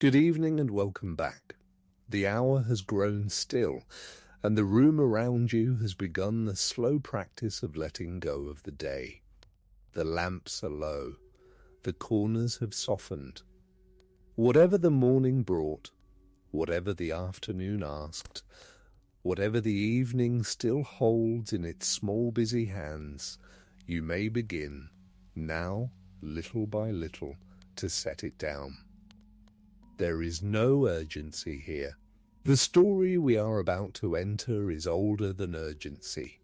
Good evening and welcome back. The hour has grown still, and the room around you has begun the slow practice of letting go of the day. The lamps are low, the corners have softened. Whatever the morning brought, whatever the afternoon asked, whatever the evening still holds in its small busy hands, you may begin, now, little by little, to set it down. There is no urgency here. The story we are about to enter is older than urgency.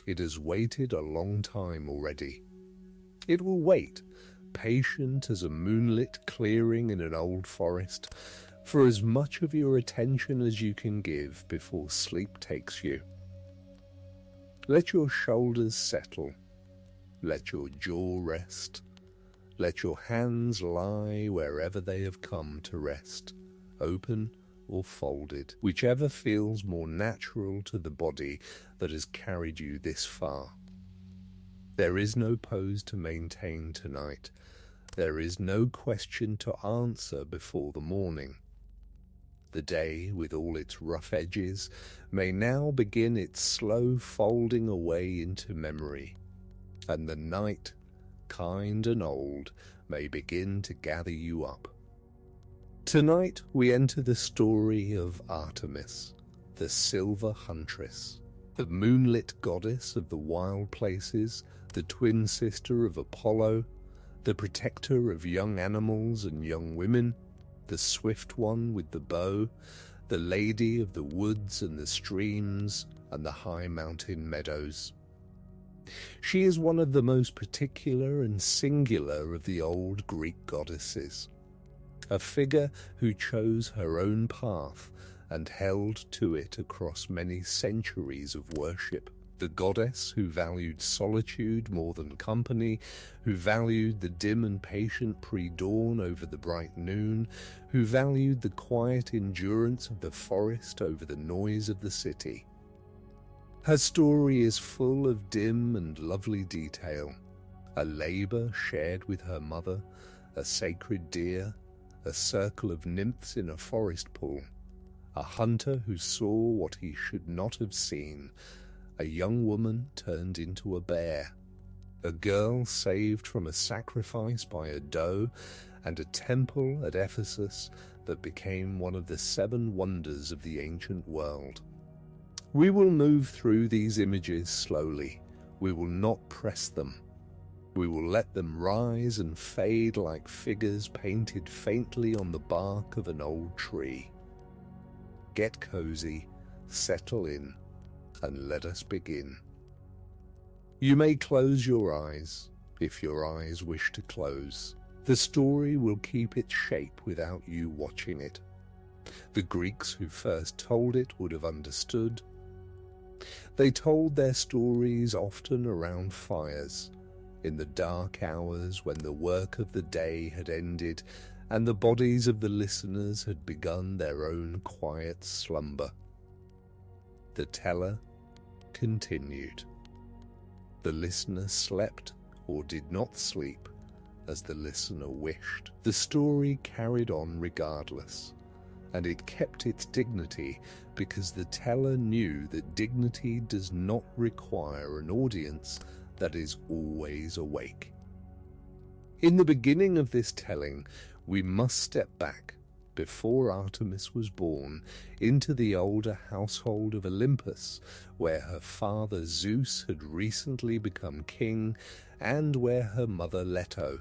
It has waited a long time already. It will wait, patient as a moonlit clearing in an old forest, for as much of your attention as you can give before sleep takes you. Let your shoulders settle. Let your jaw rest. Let your hands lie wherever they have come to rest, open or folded, whichever feels more natural to the body that has carried you this far. There is no pose to maintain tonight. There is no question to answer before the morning. The day, with all its rough edges, may now begin its slow folding away into memory, and the night, kind and old, may begin to gather you up. Tonight we enter the story of Artemis, the silver huntress, the moonlit goddess of the wild places, the twin sister of Apollo, the protector of young animals and young women, the swift one with the bow, the lady of the woods and the streams and the high mountain meadows. She is one of the most particular and singular of the old Greek goddesses, a figure who chose her own path and held to it across many centuries of worship. The goddess who valued solitude more than company, who valued the dim and patient pre-dawn over the bright noon, who valued the quiet endurance of the forest over the noise of the city. Her story is full of dim and lovely detail, a labour shared with her mother, a sacred deer, a circle of nymphs in a forest pool, a hunter who saw what he should not have seen, a young woman turned into a bear, a girl saved from a sacrifice by a doe, and a temple at Ephesus that became one of the 7 wonders of the ancient world. We will move through these images slowly. We will not press them. We will let them rise and fade like figures painted faintly on the bark of an old tree. Get cozy, settle in, and let us begin. You may close your eyes, if your eyes wish to close. The story will keep its shape without you watching it. The Greeks who first told it would have understood. They told their stories often around fires, in the dark hours when the work of the day had ended and the bodies of the listeners had begun their own quiet slumber. The teller continued. The listener slept or did not sleep as the listener wished. The story carried on regardless, and it kept its dignity because the teller knew that dignity does not require an audience that is always awake. In the beginning of this telling, we must step back, before Artemis was born, into the older household of Olympus, where her father Zeus had recently become king, and where her mother Leto,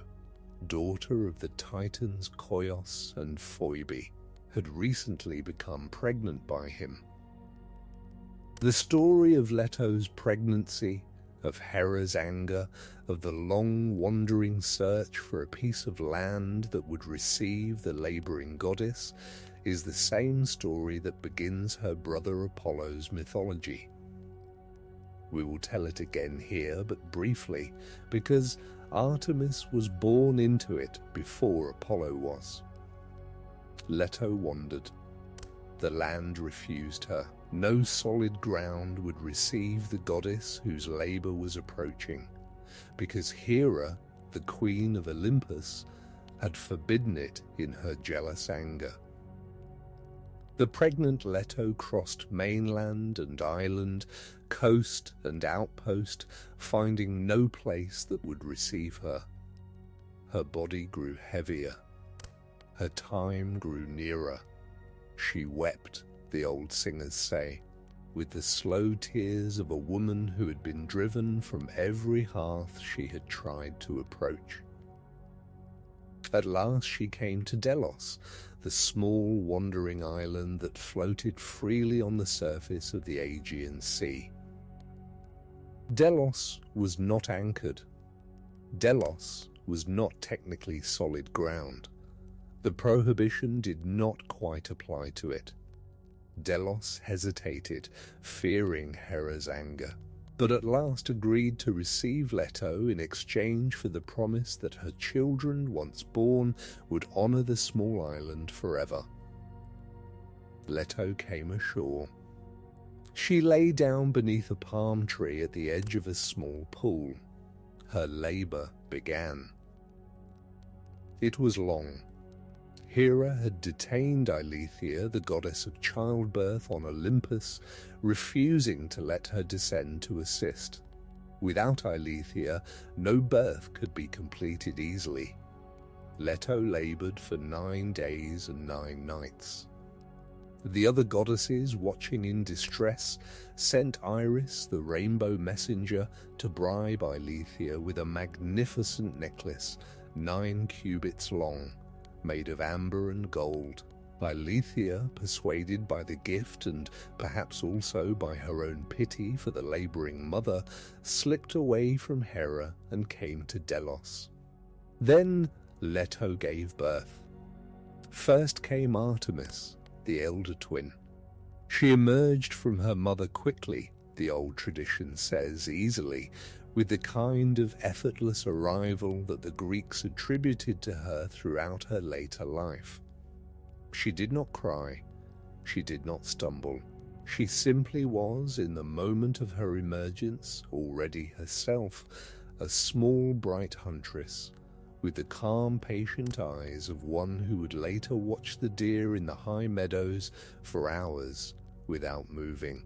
daughter of the Titans Koios and Phoebe, had recently become pregnant by him. The story of Leto's pregnancy, of Hera's anger, of the long wandering search for a piece of land that would receive the labouring goddess, is the same story that begins her brother Apollo's mythology. We will tell it again here, but briefly, because Artemis was born into it before Apollo was. Leto wandered. The land refused her. No solid ground would receive the goddess whose labour was approaching, because Hera, the queen of Olympus, had forbidden it in her jealous anger. The pregnant Leto crossed mainland and island, coast and outpost, finding no place that would receive her. Her body grew heavier. Her time grew nearer. She wept, the old singers say, with the slow tears of a woman who had been driven from every hearth she had tried to approach. At last she came to Delos, the small wandering island that floated freely on the surface of the Aegean Sea. Delos was not anchored. Delos was not technically solid ground. The prohibition did not quite apply to it. Delos hesitated, fearing Hera's anger, but at last agreed to receive Leto in exchange for the promise that her children, once born, would honor the small island forever. Leto came ashore. She lay down beneath a palm tree at the edge of a small pool. Her labor began. It was long. Hera had detained Eileithyia, the goddess of childbirth, on Olympus, refusing to let her descend to assist. Without Eileithyia, no birth could be completed easily. Leto labored for 9 days and 9 nights. The other goddesses, watching in distress, sent Iris, the rainbow messenger, to bribe Eileithyia with a magnificent necklace, 9 cubits long, made of amber and gold. Eileithyia, persuaded by the gift and perhaps also by her own pity for the labouring mother, slipped away from Hera and came to Delos. Then Leto gave birth. First came Artemis, the elder twin. She emerged from her mother quickly, the old tradition says, easily, with the kind of effortless arrival that the Greeks attributed to her throughout her later life. She did not cry. She did not stumble. She simply was, in the moment of her emergence, already herself, a small, bright huntress, with the calm, patient eyes of one who would later watch the deer in the high meadows for hours without moving.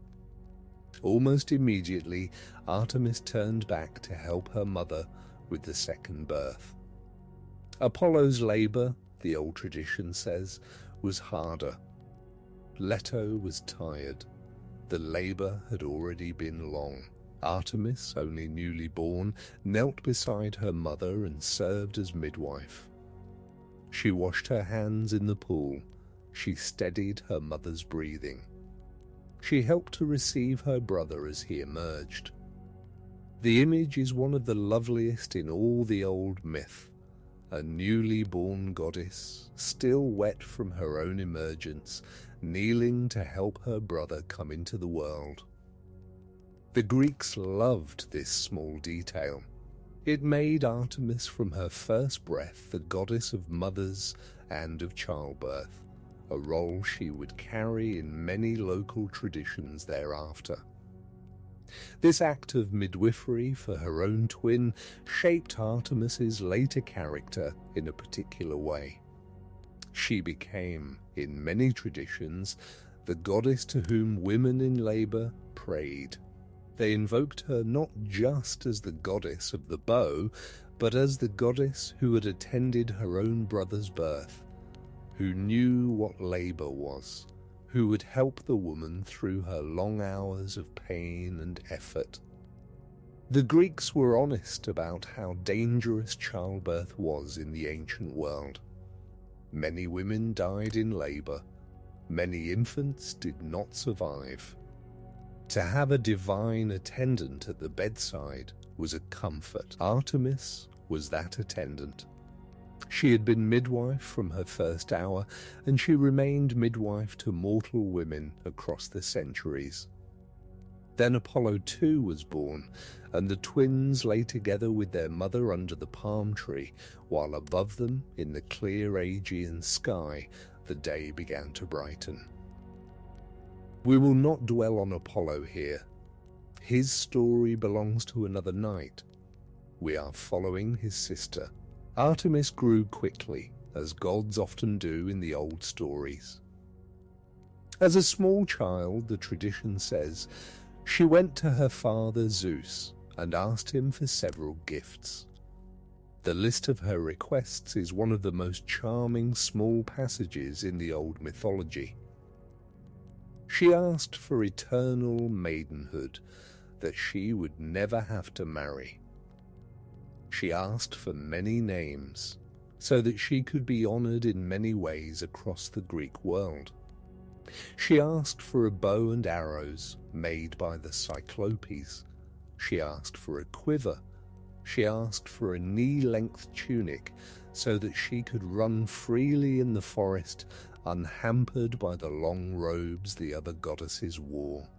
Almost immediately, Artemis turned back to help her mother with the second birth. Apollo's labor, the old tradition says, was harder. Leto was tired. The labor had already been long. Artemis, only newly born, knelt beside her mother and served as midwife. She washed her hands in the pool. She steadied her mother's breathing. She helped to receive her brother as he emerged. The image is one of the loveliest in all the old myth. A newly born goddess, still wet from her own emergence, kneeling to help her brother come into the world. The Greeks loved this small detail. It made Artemis from her first breath the goddess of mothers and of childbirth, a role she would carry in many local traditions thereafter. This act of midwifery for her own twin shaped Artemis's later character in a particular way. She became, in many traditions, the goddess to whom women in labor prayed. They invoked her not just as the goddess of the bow, but as the goddess who had attended her own brother's birth, who knew what labor was, who would help the woman through her long hours of pain and effort. The Greeks were honest about how dangerous childbirth was in the ancient world. Many women died in labor. Many infants did not survive. To have a divine attendant at the bedside was a comfort. Artemis was that attendant. She had been midwife from her first hour, and she remained midwife to mortal women across the centuries. Then Apollo too was born, and the twins lay together with their mother under the palm tree, while above them, in the clear Aegean sky, the day began to brighten. We will not dwell on Apollo here. His story belongs to another night. We are following his sister, Artemis grew quickly, as gods often do in the old stories. As a small child, the tradition says, she went to her father Zeus and asked him for several gifts. The list of her requests is one of the most charming small passages in the old mythology. She asked for eternal maidenhood, that she would never have to marry. She asked for many names, so that she could be honored in many ways across the Greek world. She asked for a bow and arrows made by the Cyclopes. She asked for a quiver. She asked for a knee-length tunic so that she could run freely in the forest, unhampered by the long robes the other goddesses wore.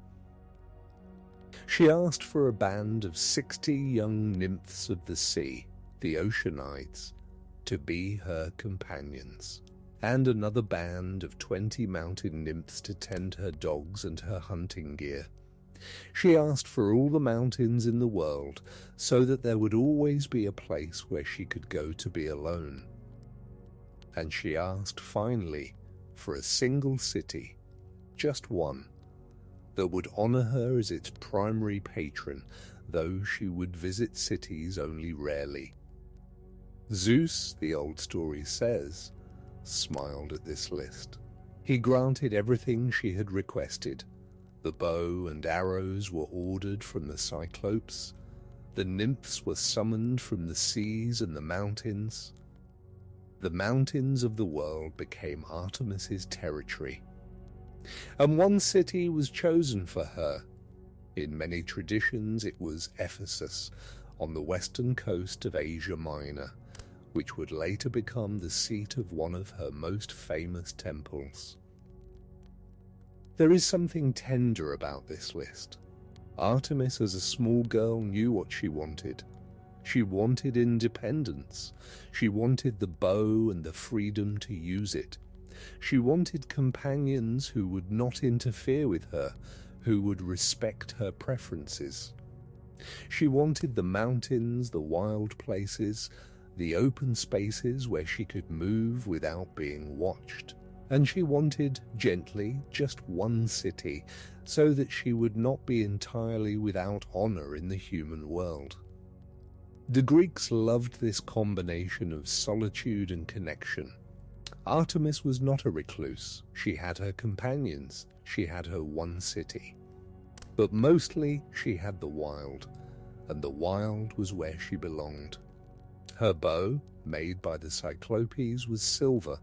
She asked for a band of 60 young nymphs of the sea, the Oceanides, to be her companions, and another band of 20 mountain nymphs to tend her dogs and her hunting gear. She asked for all the mountains in the world, so that there would always be a place where she could go to be alone. And she asked, finally, for a single city, just one, that would honor her as its primary patron, though she would visit cities only rarely. Zeus, the old story says, smiled at this list. He granted everything she had requested. The bow and arrows were ordered from the Cyclopes. The nymphs were summoned from the seas and the mountains. The mountains of the world became Artemis's territory. And one city was chosen for her. In many traditions it was Ephesus, on the western coast of Asia Minor, which would later become the seat of one of her most famous temples. There is something tender about this list. Artemis as a small girl knew what she wanted. She wanted independence. She wanted the bow and the freedom to use it. She wanted companions who would not interfere with her, who would respect her preferences. She wanted the mountains, the wild places, the open spaces where she could move without being watched. And she wanted, gently, just one city, so that she would not be entirely without honor in the human world. The Greeks loved this combination of solitude and connection. Artemis was not a recluse. She had her companions. She had her one city. But mostly she had the wild, and the wild was where she belonged. Her bow, made by the Cyclopes, was silver.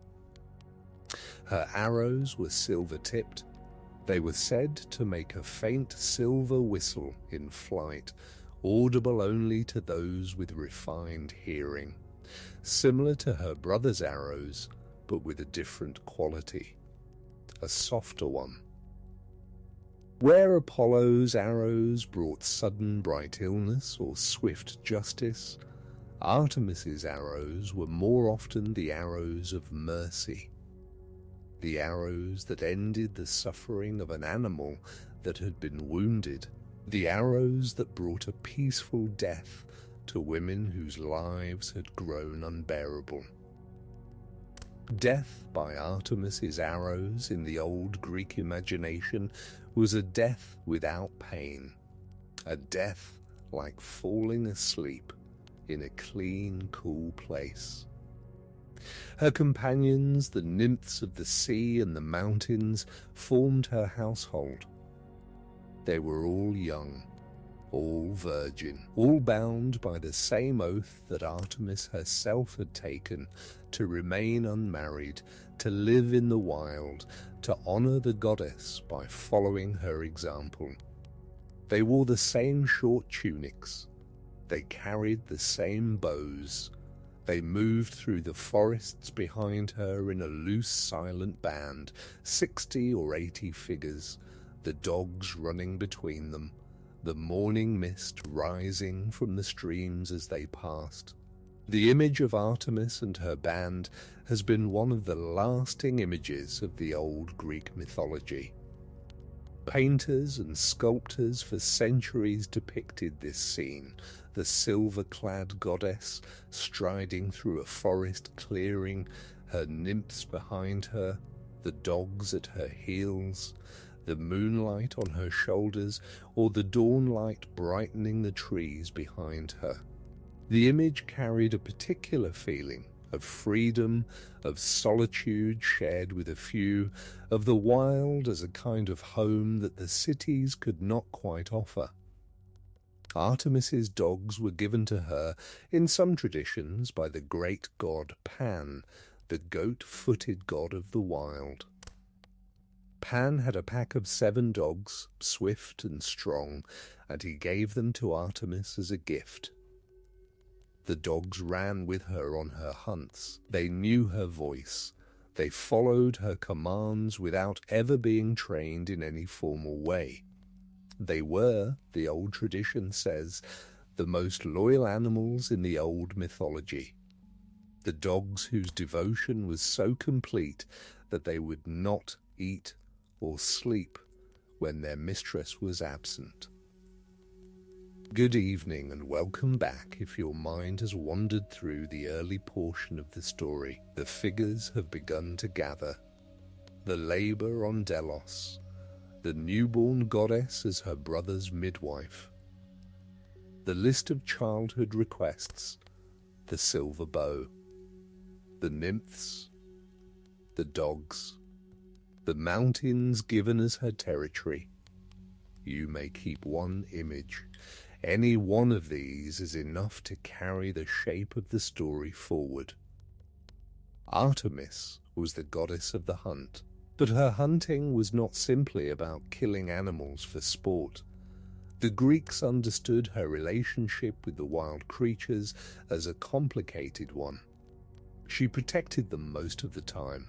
Her arrows were silver-tipped. They were said to make a faint silver whistle in flight, audible only to those with refined hearing, similar to her brother's arrows, but with a different quality, a softer one. Where Apollo's arrows brought sudden bright illness or swift justice, Artemis's arrows were more often the arrows of mercy, the arrows that ended the suffering of an animal that had been wounded, the arrows that brought a peaceful death to women whose lives had grown unbearable. Death by Artemis's arrows in the old Greek imagination was a death without pain, a death like falling asleep in a clean, cool place. Her companions, the nymphs of the sea and the mountains, formed her household. They were all young, all virgin, all bound by the same oath that Artemis herself had taken to remain unmarried, to live in the wild, to honor the goddess by following her example. They wore the same short tunics. They carried the same bows. They moved through the forests behind her in a loose, silent band, 60 or 80 figures, the dogs running between them, the morning mist rising from the streams as they passed. The image of Artemis and her band has been one of the lasting images of the old Greek mythology. Painters and sculptors for centuries depicted this scene, the silver-clad goddess striding through a forest clearing, her nymphs behind her, the dogs at her heels, the moonlight on her shoulders, or the dawnlight brightening the trees behind her. The image carried a particular feeling of freedom, of solitude shared with a few, of the wild as a kind of home that the cities could not quite offer. Artemis's dogs were given to her in some traditions by the great god Pan, the goat-footed god of the wild. Pan had a pack of 7 dogs, swift and strong, and he gave them to Artemis as a gift. The dogs ran with her on her hunts. They knew her voice. They followed her commands without ever being trained in any formal way. They were, the old tradition says, the most loyal animals in the old mythology. The dogs whose devotion was so complete that they would not eat or sleep when their mistress was absent. Good evening and welcome back. If your mind has wandered through the early portion of the story, the figures have begun to gather. The labor on Delos, the newborn goddess as her brother's midwife, the list of childhood requests, the silver bow, the nymphs, the dogs, the mountains given as her territory. You may keep one image. Any one of these is enough to carry the shape of the story forward. Artemis was the goddess of the hunt, but her hunting was not simply about killing animals for sport. The Greeks understood her relationship with the wild creatures as a complicated one. She protected them most of the time.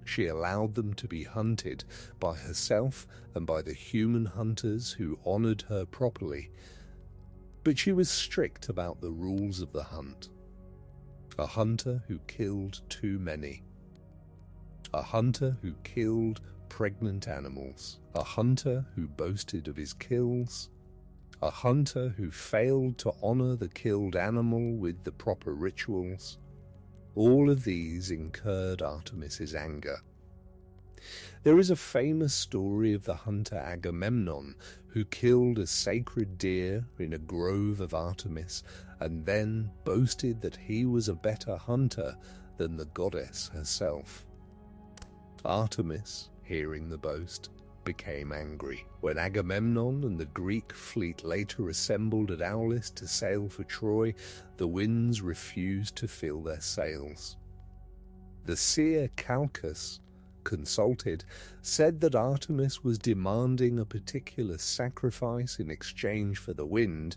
She allowed them to be hunted by herself and by the human hunters who honored her properly. But she was strict about the rules of the hunt. A hunter who killed too many. A hunter who killed pregnant animals. A hunter who boasted of his kills. A hunter who failed to honor the killed animal with the proper rituals. All of these incurred Artemis's anger. There is a famous story of the hunter Agamemnon who killed a sacred deer in a grove of Artemis and then boasted that he was a better hunter than the goddess herself. Artemis, hearing the boast, became angry. When Agamemnon and the Greek fleet later assembled at Aulis to sail for Troy, the winds refused to fill their sails. The seer Calchas, consulted, said that Artemis was demanding a particular sacrifice in exchange for the wind.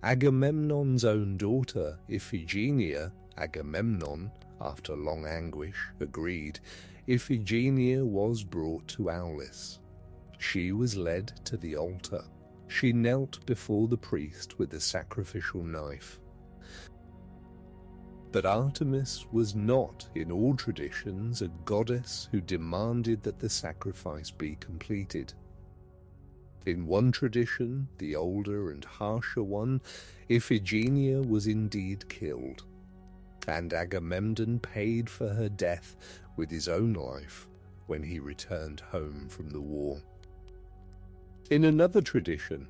Agamemnon's own daughter, Iphigenia, Agamemnon, after long anguish, agreed. Iphigenia was brought to Aulis. She was led to the altar. She knelt before the priest with the sacrificial knife. But Artemis was not, in all traditions, a goddess who demanded that the sacrifice be completed. In one tradition, the older and harsher one, Iphigenia was indeed killed, and Agamemnon paid for her death with his own life when he returned home from the war. In another tradition,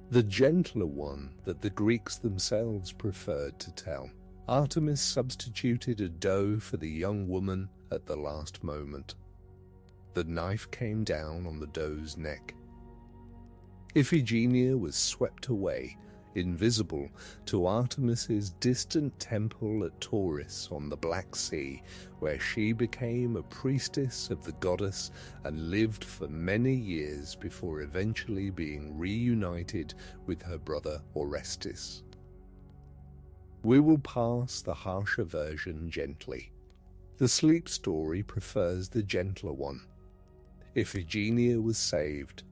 the gentler one that the Greeks themselves preferred to tell, Artemis substituted a doe for the young woman at the last moment. The knife came down on the doe's neck. Iphigenia was swept away, invisible, to Artemis's distant temple at Tauris on the Black Sea, where she became a priestess of the goddess and lived for many years before eventually being reunited with her brother Orestes. We will pass the harsher version gently. The sleep story prefers the gentler one. Iphigenia was saved.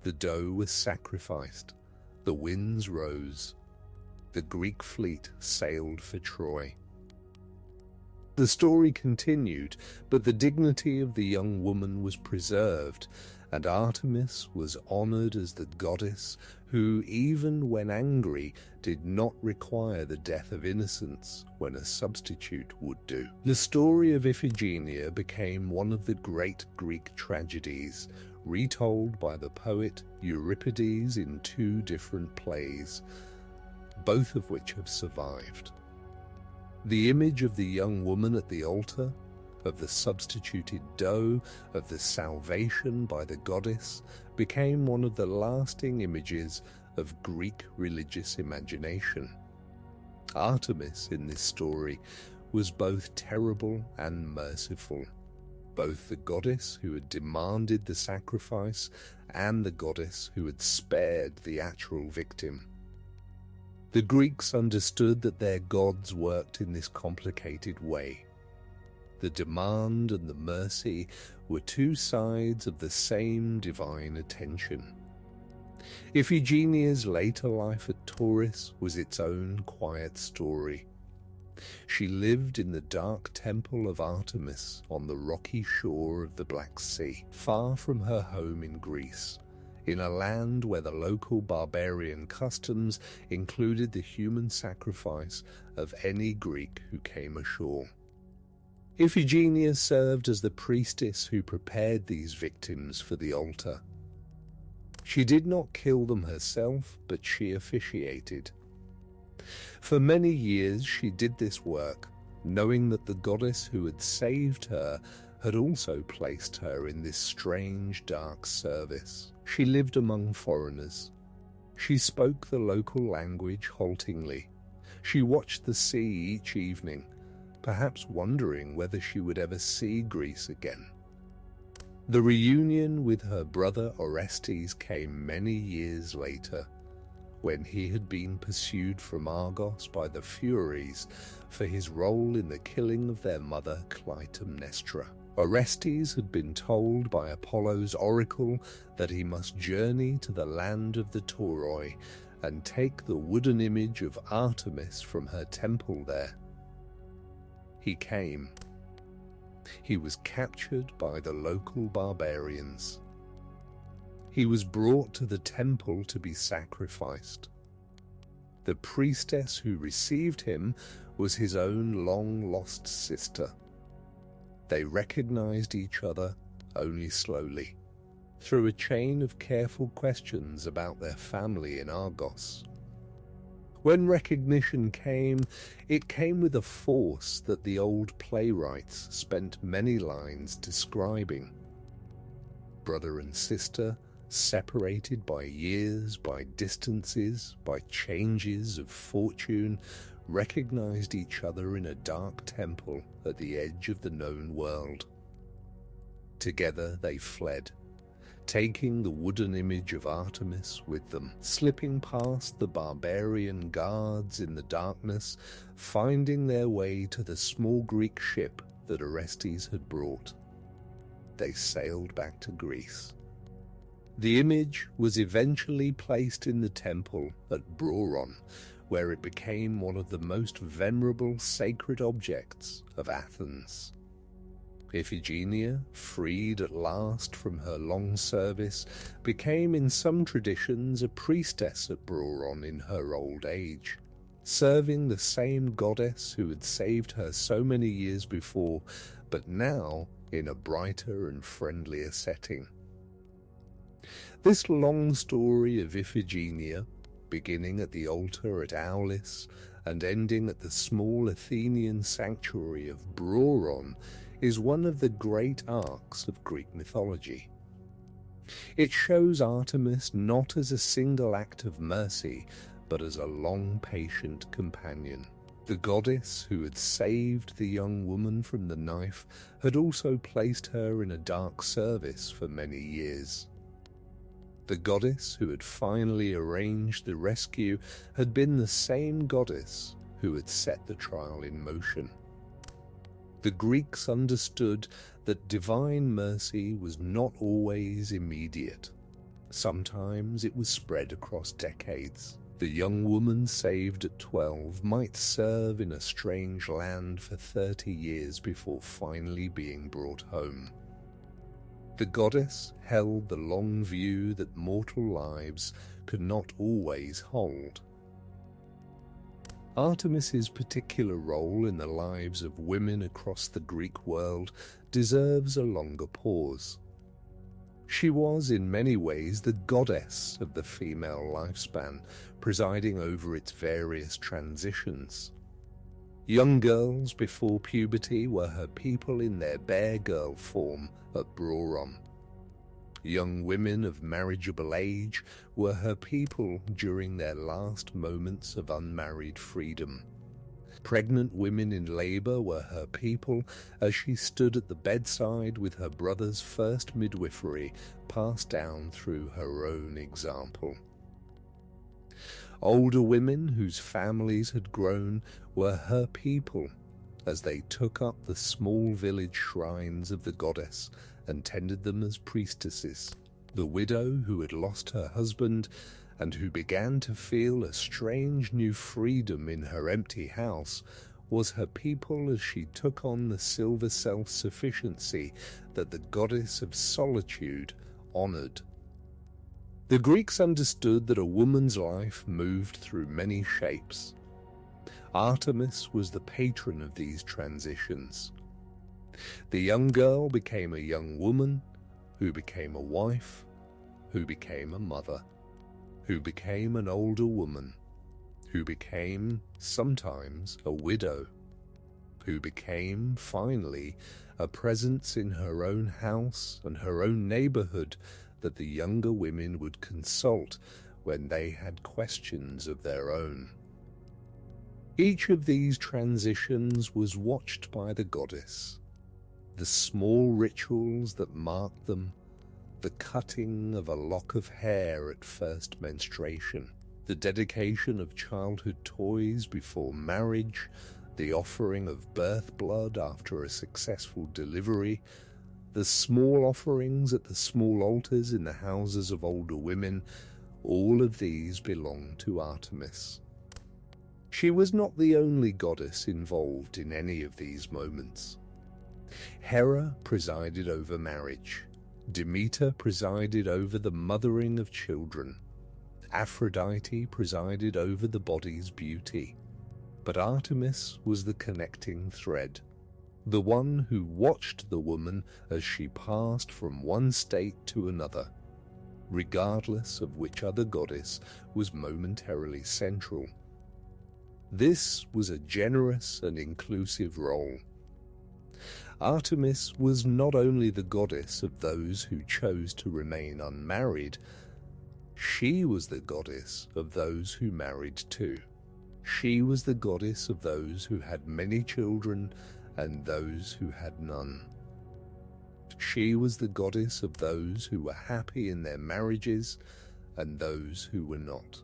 The doe was sacrificed. The winds rose. The Greek fleet sailed for Troy. The The story continued, but the dignity of the young woman was preserved, and Artemis was honored as the goddess who, even when angry, did not require the death of innocents when a substitute would do. The story of Iphigenia became one of the great Greek tragedies, retold by the poet Euripides in 2 different plays, both of which have survived. The image of the young woman at the altar, of the substituted doe, of the salvation by the goddess, became one of the lasting images of Greek religious imagination. Artemis in this story was both terrible and merciful, both the goddess who had demanded the sacrifice and the goddess who had spared the actual victim. The Greeks understood that their gods worked in this complicated way. The demand and the mercy were 2 sides of the same divine attention. Iphigenia's later life at Tauris was its own quiet story. She lived in the dark temple of Artemis on the rocky shore of the Black Sea, far from her home in Greece, in a land where the local barbarian customs included the human sacrifice of any Greek who came ashore. Iphigenia served as the priestess who prepared these victims for the altar. She did not kill them herself, but she officiated. For many years she did this work, knowing that the goddess who had saved her had also placed her in this strange, dark service. She lived among foreigners. She spoke the local language haltingly. She watched the sea each evening, perhaps wondering whether she would ever see Greece again. The reunion with her brother Orestes came many years later, when he had been pursued from Argos by the Furies for his role in the killing of their mother Clytemnestra. Orestes had been told by Apollo's oracle that he must journey to the land of the Tauroi and take the wooden image of Artemis from her temple there. He came. He was captured by the local barbarians. He was brought to the temple to be sacrificed. The priestess who received him was his own long-lost sister. They recognized each other only slowly, through a chain of careful questions about their family in Argos. When recognition came, it came with a force that the old playwrights spent many lines describing. Brother and sister, separated by years, by distances, by changes of fortune, recognized each other in a dark temple at the edge of the known world. Together they fled, taking the wooden image of Artemis with them, slipping past the barbarian guards in the darkness, finding their way to the small Greek ship that Orestes had brought. They sailed back to Greece. The image was eventually placed in the temple at Broron, where it became one of the most venerable sacred objects of Athens. Iphigenia, freed at last from her long service, became in some traditions a priestess at Broron in her old age, serving the same goddess who had saved her so many years before, but now in a brighter and friendlier setting. This long story of Iphigenia, beginning at the altar at Aulis and ending at the small Athenian sanctuary of Broron, is one of the great arcs of Greek mythology. It shows Artemis not as a single act of mercy, but as a long, patient companion. The goddess who had saved the young woman from the knife had also placed her in a dark service for many years. The goddess who had finally arranged the rescue had been the same goddess who had set the trial in motion. The Greeks understood that divine mercy was not always immediate. Sometimes it was spread across decades. The young woman saved at 12 might serve in a strange land for 30 years before finally being brought home. The goddess held the long view that mortal lives could not always hold. Artemis's particular role in the lives of women across the Greek world deserves a longer pause. She was in many ways the goddess of the female lifespan, presiding over its various transitions. Young girls before puberty were her people in their bear girl form at Broron. Young women of marriageable age were her people during their last moments of unmarried freedom. Pregnant women in labor were her people as she stood at the bedside with her brother's first midwifery passed down through her own example. Older women whose families had grown were her people as they took up the small village shrines of the goddess and tended them as priestesses. The widow who had lost her husband and who began to feel a strange new freedom in her empty house was her people as she took on the silver self-sufficiency that the goddess of solitude honored. The Greeks understood that a woman's life moved through many shapes. Artemis was the patron of these transitions. The young girl became a young woman, who became a wife, who became a mother, who became an older woman, who became, sometimes, a widow, who became, finally, a presence in her own house and her own neighborhood that the younger women would consult when they had questions of their own. Each of these transitions was watched by the goddess. The small rituals that marked them, the cutting of a lock of hair at first menstruation, the dedication of childhood toys before marriage, the offering of birth blood after a successful delivery, the small offerings at the small altars in the houses of older women, all of these belonged to Artemis. She was not the only goddess involved in any of these moments. Hera presided over marriage. Demeter presided over the mothering of children. Aphrodite presided over the body's beauty. But Artemis was the connecting thread, the one who watched the woman as she passed from one state to another, regardless of which other goddess was momentarily central. This was a generous and inclusive role. Artemis was not only the goddess of those who chose to remain unmarried, she was the goddess of those who married too. She was the goddess of those who had many children and those who had none. She was the goddess of those who were happy in their marriages and those who were not.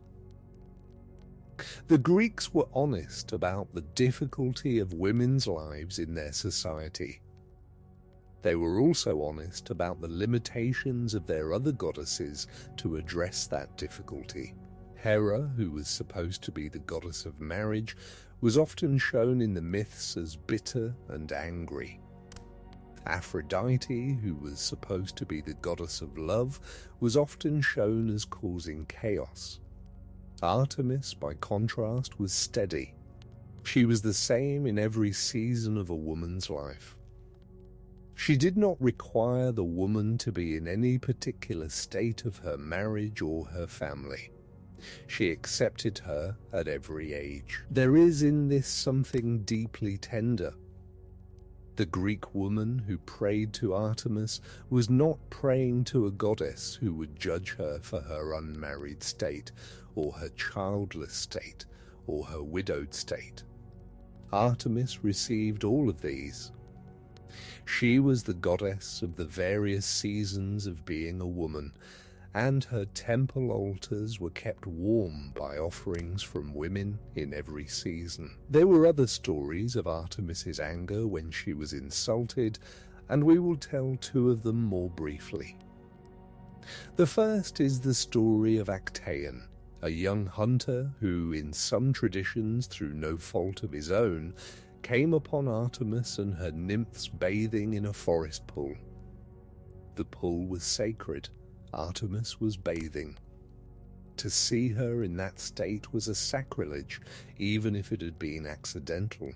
The Greeks were honest about the difficulty of women's lives in their society. They were also honest about the limitations of their other goddesses to address that difficulty. Hera, who was supposed to be the goddess of marriage, was often shown in the myths as bitter and angry. Aphrodite, who was supposed to be the goddess of love, was often shown as causing chaos. Artemis, by contrast, was steady. She was the same in every season of a woman's life. She did not require the woman to be in any particular state of her marriage or her family. She accepted her at every age. There is in this something deeply tender. The Greek woman who prayed to Artemis was not praying to a goddess who would judge her for her unmarried state, or her childless state, or her widowed state. Artemis received all of these. She was the goddess of the various seasons of being a woman, and her temple altars were kept warm by offerings from women in every season. There were other stories of Artemis's anger when she was insulted, and we will tell two of them more briefly. The first is the story of Actaeon, a young hunter who, in some traditions through no fault of his own, came upon Artemis and her nymphs bathing in a forest pool. The pool was sacred. Artemis was bathing. To see her in that state was a sacrilege, even if it had been accidental.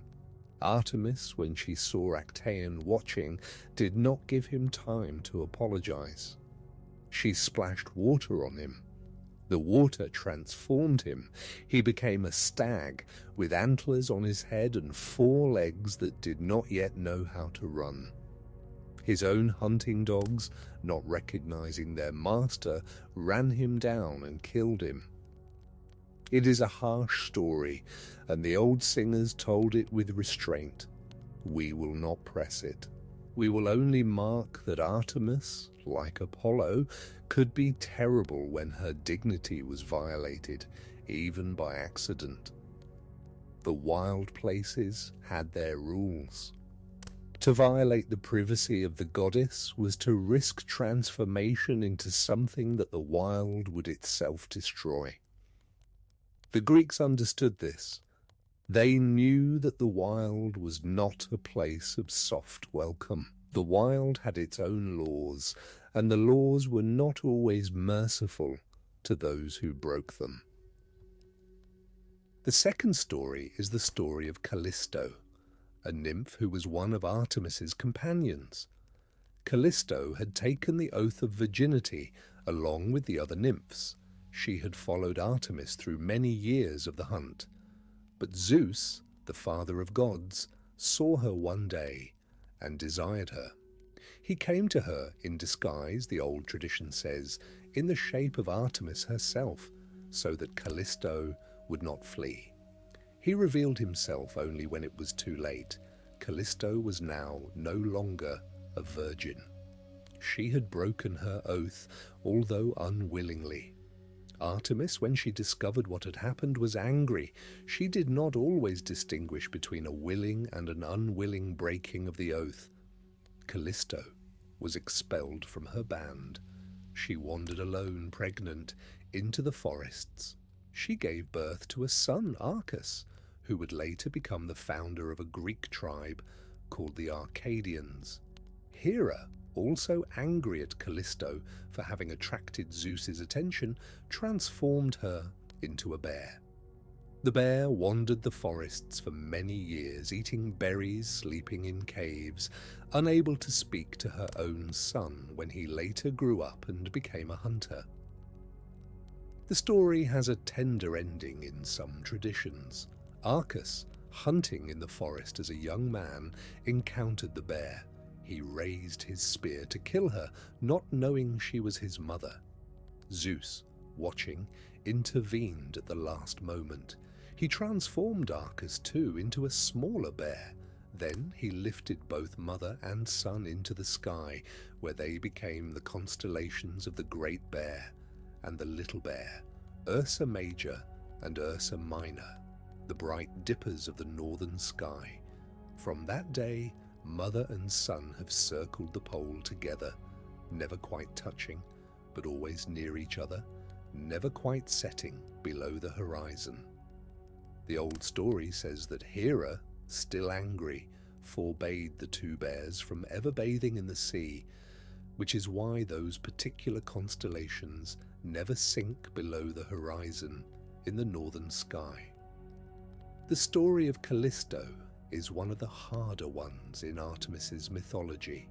Artemis, when she saw Actaeon watching, did not give him time to apologize. She splashed water on him. The water transformed him. He became a stag with antlers on his head and 4 legs that did not yet know how to run. His own hunting dogs, not recognizing their master, ran him down and killed him. It is a harsh story, and the old singers told it with restraint. We will not press it. We will only mark that Artemis, like Apollo, could be terrible when her dignity was violated, even by accident. The wild places had their rules. To violate the privacy of the goddess was to risk transformation into something that the wild would itself destroy. The Greeks understood this. They knew that the wild was not a place of soft welcome. The wild had its own laws, and the laws were not always merciful to those who broke them. The second story is the story of Callisto, a nymph who was one of Artemis's companions. Callisto had taken the oath of virginity along with the other nymphs. She had followed Artemis through many years of the hunt. But Zeus, the father of gods, saw her one day and desired her. He came to her in disguise, the old tradition says, in the shape of Artemis herself, so that Callisto would not flee. He revealed himself only when it was too late. Callisto was now no longer a virgin. She had broken her oath, although unwillingly. Artemis, when she discovered what had happened, was angry. She did not always distinguish between a willing and an unwilling breaking of the oath. Callisto was expelled from her band. She wandered alone, pregnant, into the forests. She gave birth to a son, Arcas, who would later become the founder of a Greek tribe called the Arcadians. Hera, also angry at Callisto for having attracted Zeus's attention, transformed her into a bear. The bear wandered the forests for many years, eating berries, sleeping in caves, unable to speak to her own son when he later grew up and became a hunter. The story has a tender ending in some traditions. Arcas, hunting in the forest as a young man, encountered the bear. He raised his spear to kill her, not knowing she was his mother. Zeus, watching, intervened at the last moment. He transformed Arcas too into a smaller bear. Then he lifted both mother and son into the sky, where they became the constellations of the Great Bear and the Little Bear, Ursa Major and Ursa Minor, the bright dippers of the northern sky. From that day, mother and son have circled the pole together, never quite touching, but always near each other, never quite setting below the horizon. The old story says that Hera, still angry, forbade the two bears from ever bathing in the sea, which is why those particular constellations never sink below the horizon in the northern sky. The story of Callisto is one of the harder ones in Artemis's mythology.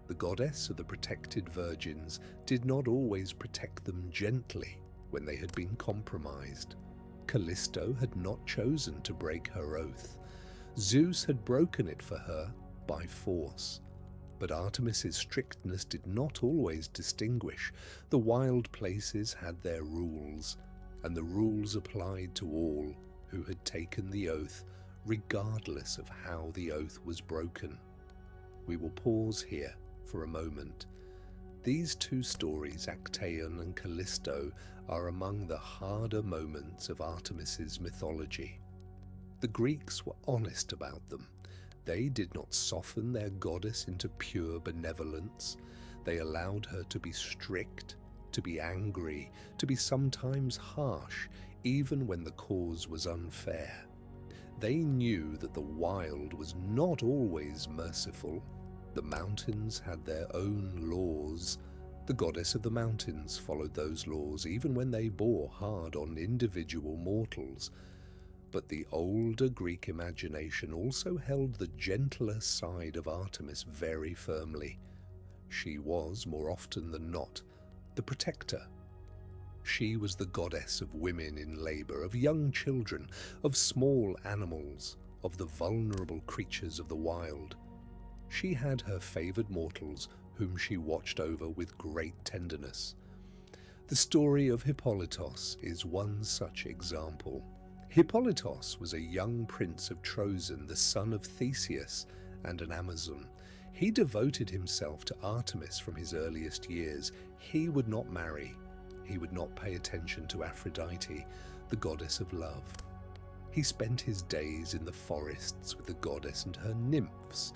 The goddess of the protected virgins did not always protect them gently when they had been compromised. Callisto had not chosen to break her oath. Zeus had broken it for her by force. But Artemis's strictness did not always distinguish. The wild places had their rules, and the rules applied to all who had taken the oath, regardless of how the oath was broken. We will pause here for a moment. These two stories, Actaeon and Callisto, are among the harder moments of Artemis's mythology. The Greeks were honest about them. They did not soften their goddess into pure benevolence. They allowed her to be strict, to to be angry, to be sometimes harsh, even when the cause was unfair. They knew that the wild was not always merciful. The mountains had their own laws. The goddess of the mountains followed those laws even when they bore hard on individual mortals. But the older Greek imagination also held the gentler side of Artemis very firmly. She was, more often than not, the protector. She was the goddess of women in labor, of young children, of small animals, of the vulnerable creatures of the wild. She had her favored mortals whom she watched over with great tenderness. The story of Hippolytos is one such example. Hippolytos was a young prince of Troezen, the son of Theseus and an Amazon. He devoted himself to Artemis from his earliest years. He would not marry. He would not pay attention to Aphrodite, the goddess of love. He spent his days in the forests with the goddess and her nymphs.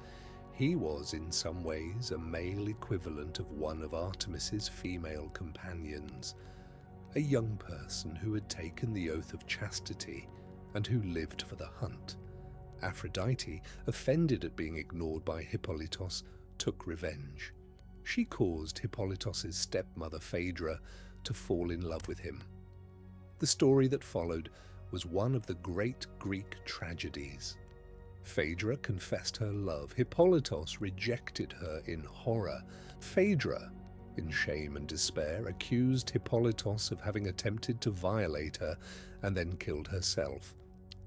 He was, in some ways, a male equivalent of one of Artemis's female companions, a young person who had taken the oath of chastity and who lived for the hunt. Aphrodite, offended at being ignored by Hippolytos, took revenge. She caused Hippolytos's stepmother Phaedra to fall in love with him. The story that followed was one of the great Greek tragedies. Phaedra confessed her love. Hippolytos rejected her in horror. Phaedra, in shame and despair, accused Hippolytos of having attempted to violate her and then killed herself.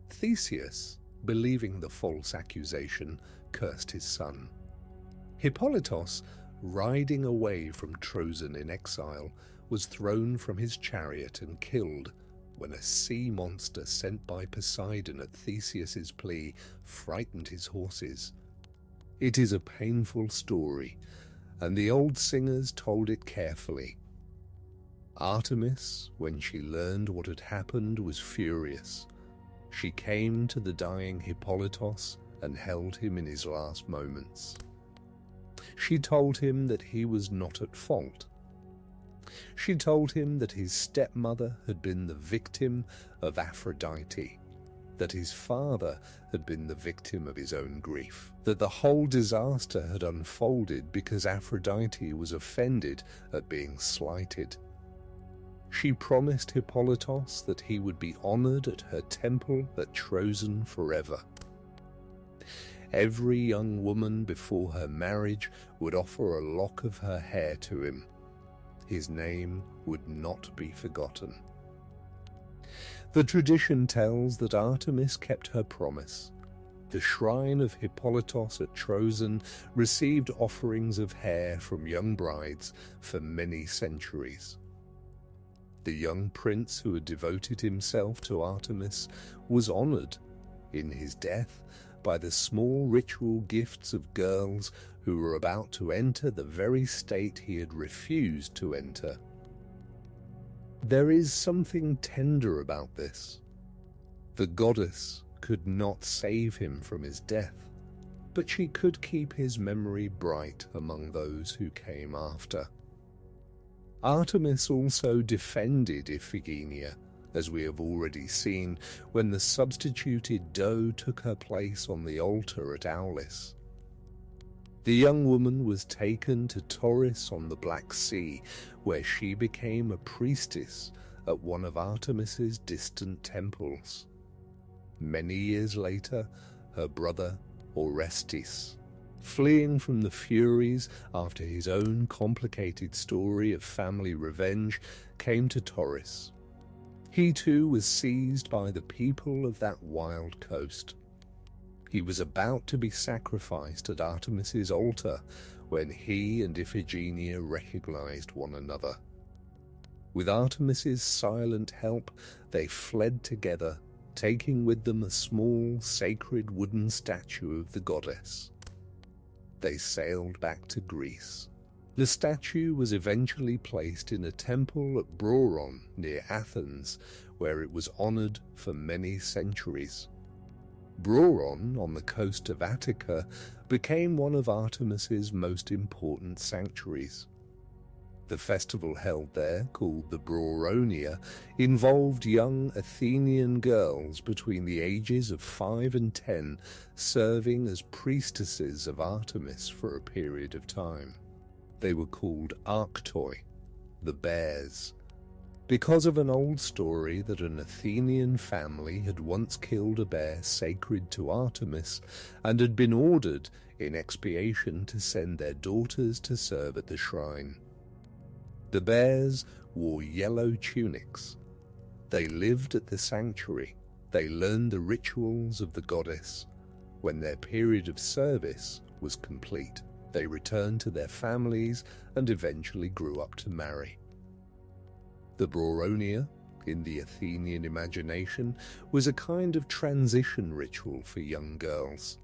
Theseus, believing the false accusation, cursed his son. Hippolytos, riding away from Troezen in exile, was thrown from his chariot and killed when a sea monster sent by Poseidon at Theseus's plea frightened his horses. It is a painful story, and the old singers told it carefully. Artemis, when she learned what had happened, was furious. She came to the dying Hippolytos and held him in his last moments. She told him that he was not at fault. She told him that his stepmother had been the victim of Aphrodite, that his father had been the victim of his own grief, that the whole disaster had unfolded because Aphrodite was offended at being slighted. She promised Hippolytos that he would be honored at her temple at Troezen forever. Every young woman before her marriage would offer a lock of her hair to him. His name would not be forgotten. The tradition tells that Artemis kept her promise. The shrine of Hippolytos at Troezen received offerings of hair from young brides for many centuries. The young prince who had devoted himself to Artemis was honored in his death by the small ritual gifts of girls who were about to enter the very state he had refused to enter. There is something tender about this. The goddess could not save him from his death, but she could keep his memory bright among those who came after. Artemis also defended Iphigenia, as we have already seen, when the substituted doe took her place on the altar at Aulis. The young woman was taken to Tauris on the Black Sea, where she became a priestess at one of Artemis's distant temples. Many years later, her brother Orestes, fleeing from the Furies after his own complicated story of family revenge, came to Tauris. He too was seized by the people of that wild coast. He was about to be sacrificed at Artemis's altar when he and Iphigenia recognized one another. With Artemis's silent help, they fled together, taking with them a small, sacred wooden statue of the goddess. They sailed back to Greece. The statue was eventually placed in a temple at Broron near Athens, where it was honored for many centuries. Broron, on the coast of Attica, became one of Artemis's most important sanctuaries. The festival held there, called the Brauronia, involved young Athenian girls between the ages of 5 and 10 serving as priestesses of Artemis for a period of time. They were called Arctoi, the bears, because of an old story that an Athenian family had once killed a bear sacred to Artemis and had been ordered in expiation to send their daughters to serve at the shrine. The bears wore yellow tunics. They lived at the sanctuary. They learned the rituals of the goddess. When their period of service was complete, they returned to their families and eventually grew up to marry. The Brauronia, in the Athenian imagination, was a kind of transition ritual for young girls,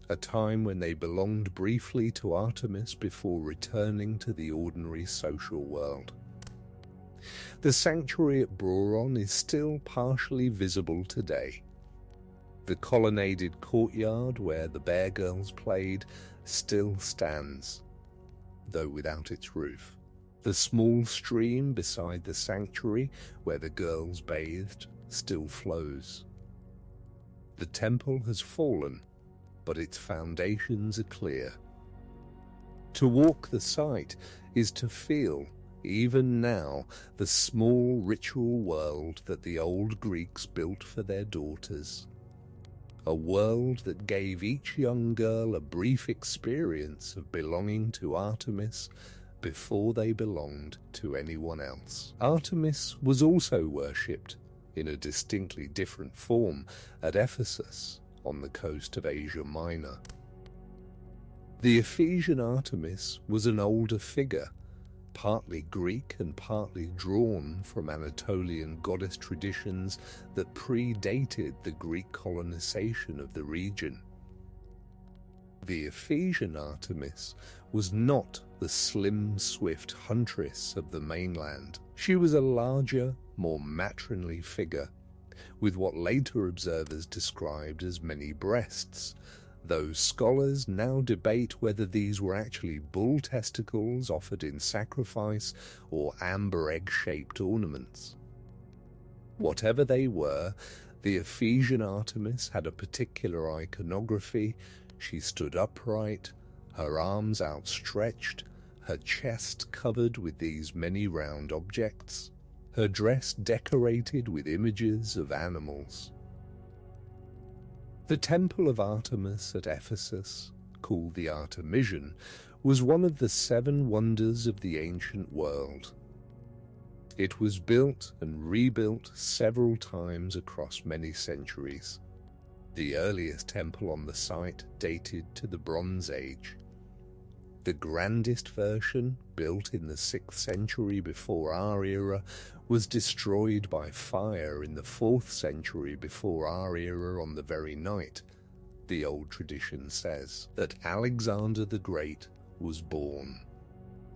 a time when they belonged briefly to Artemis before returning to the ordinary social world. The sanctuary at Brauron is still partially visible today. The colonnaded courtyard where the bear girls played still stands, though without its roof. The small stream beside the sanctuary where the girls bathed still flows. The temple has fallen, but its foundations are clear. To walk the site is to feel, even now, the small ritual world that the old Greeks built for their daughters. A world that gave each young girl a brief experience of belonging to Artemis before they belonged to anyone else. Artemis was also worshipped, in a distinctly different form, at Ephesus, on the coast of Asia Minor. The Ephesian Artemis was an older figure, partly Greek and partly drawn from Anatolian goddess traditions that predated the Greek colonization of the region. The Ephesian Artemis was not the slim, swift huntress of the mainland. She was a larger, more matronly figure, with what later observers described as many breasts, though scholars now debate whether these were actually bull testicles offered in sacrifice or amber egg-shaped ornaments. Whatever they were, the Ephesian Artemis had a particular iconography. She stood upright, her arms outstretched, her chest covered with these many round objects, her dress decorated with images of animals. The Temple of Artemis at Ephesus, called the Artemision, was one of the 7 wonders of the ancient world. It was built and rebuilt several times across many centuries. The earliest temple on the site dated to the Bronze Age. The grandest version, built in the 6th century before our era, was destroyed by fire in the 4th century before our era on the very night, the old tradition says, that Alexander the Great was born.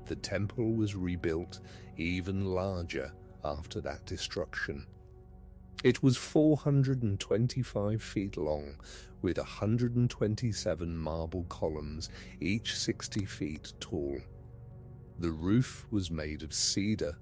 The temple was rebuilt even larger after that destruction. It was 425 feet long, with 127 marble columns, each 60 feet tall. The roof was made of cedar.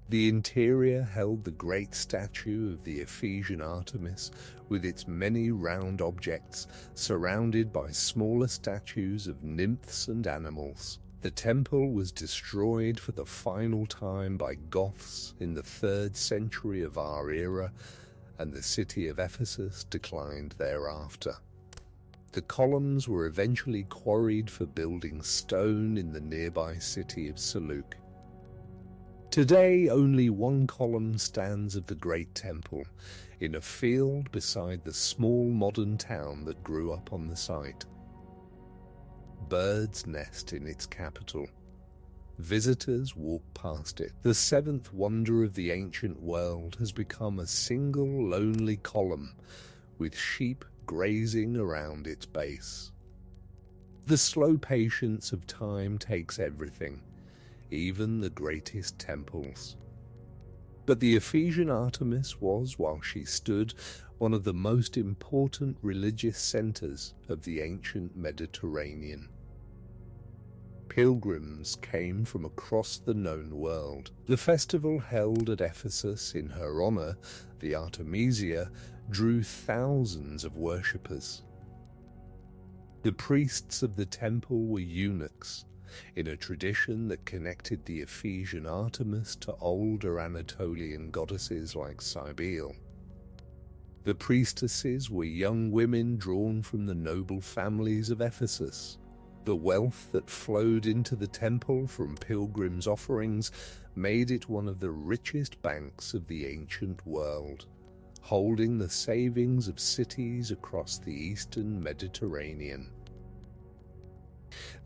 The interior held the great statue of the Ephesian Artemis, with its many round objects surrounded by smaller statues of nymphs and animals. The temple was destroyed for the final time by Goths in the 3rd century of our era, and the city of Ephesus declined thereafter. The columns were eventually quarried for building stone in the nearby city of Seleuc. Today, only one column stands of the great temple, in a field beside the small modern town that grew up on the site. Birds nest in its capital. Visitors walk past it. The 7th wonder of the ancient world has become a single lonely column, with sheep grazing around its base. The slow patience of time takes everything, even the greatest temples. But the Ephesian Artemis was, while she stood, one of the most important religious centers of the ancient Mediterranean. Pilgrims came from across the known world. The festival held at Ephesus in her honor, the Artemisia, drew thousands of worshippers. The priests of the temple were eunuchs, in a tradition that connected the Ephesian Artemis to older Anatolian goddesses like Cybele. The priestesses were young women drawn from the noble families of Ephesus. The wealth that flowed into the temple from pilgrims' offerings made it one of the richest banks of the ancient world, holding the savings of cities across the eastern Mediterranean.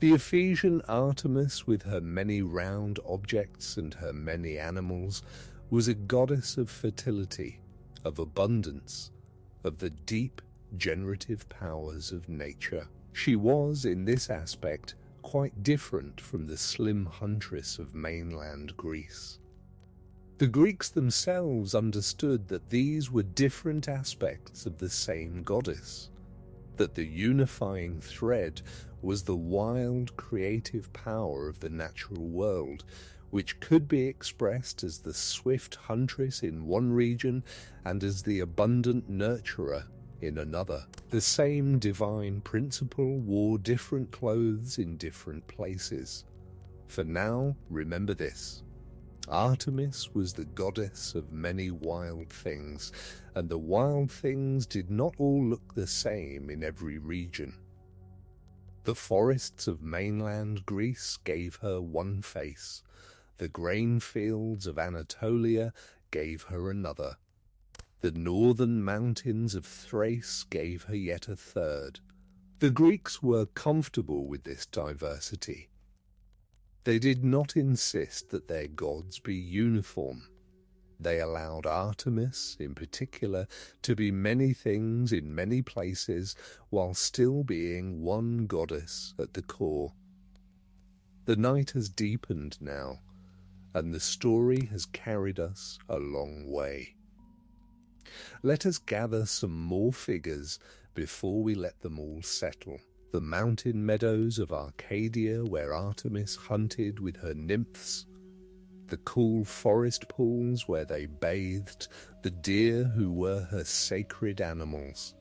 The Ephesian Artemis, with her many round objects and her many animals, was a goddess of fertility, of abundance, of the deep generative powers of nature. She was, in this aspect, quite different from the slim Huntress of mainland Greece. The Greeks themselves understood that these were different aspects of the same goddess, that the unifying thread was the wild creative power of the natural world, which could be expressed as the swift huntress in one region and as the abundant nurturer in another. The same divine principle wore different clothes in different places. For now, remember this: Artemis was the goddess of many wild things, and the wild things did not all look the same in every region. The forests of mainland Greece gave her one face. The grain fields of Anatolia gave her another. The northern mountains of Thrace gave her yet a third. The Greeks were comfortable with this diversity. They did not insist that their gods be uniform. They allowed Artemis, in particular, to be many things in many places while still being one goddess at the core. The night has deepened now, and the story has carried us a long way. Let us gather some more figures before we let them all settle. The mountain meadows of Arcadia where Artemis hunted with her nymphs, the cool forest pools where they bathed the deer who were her sacred animals.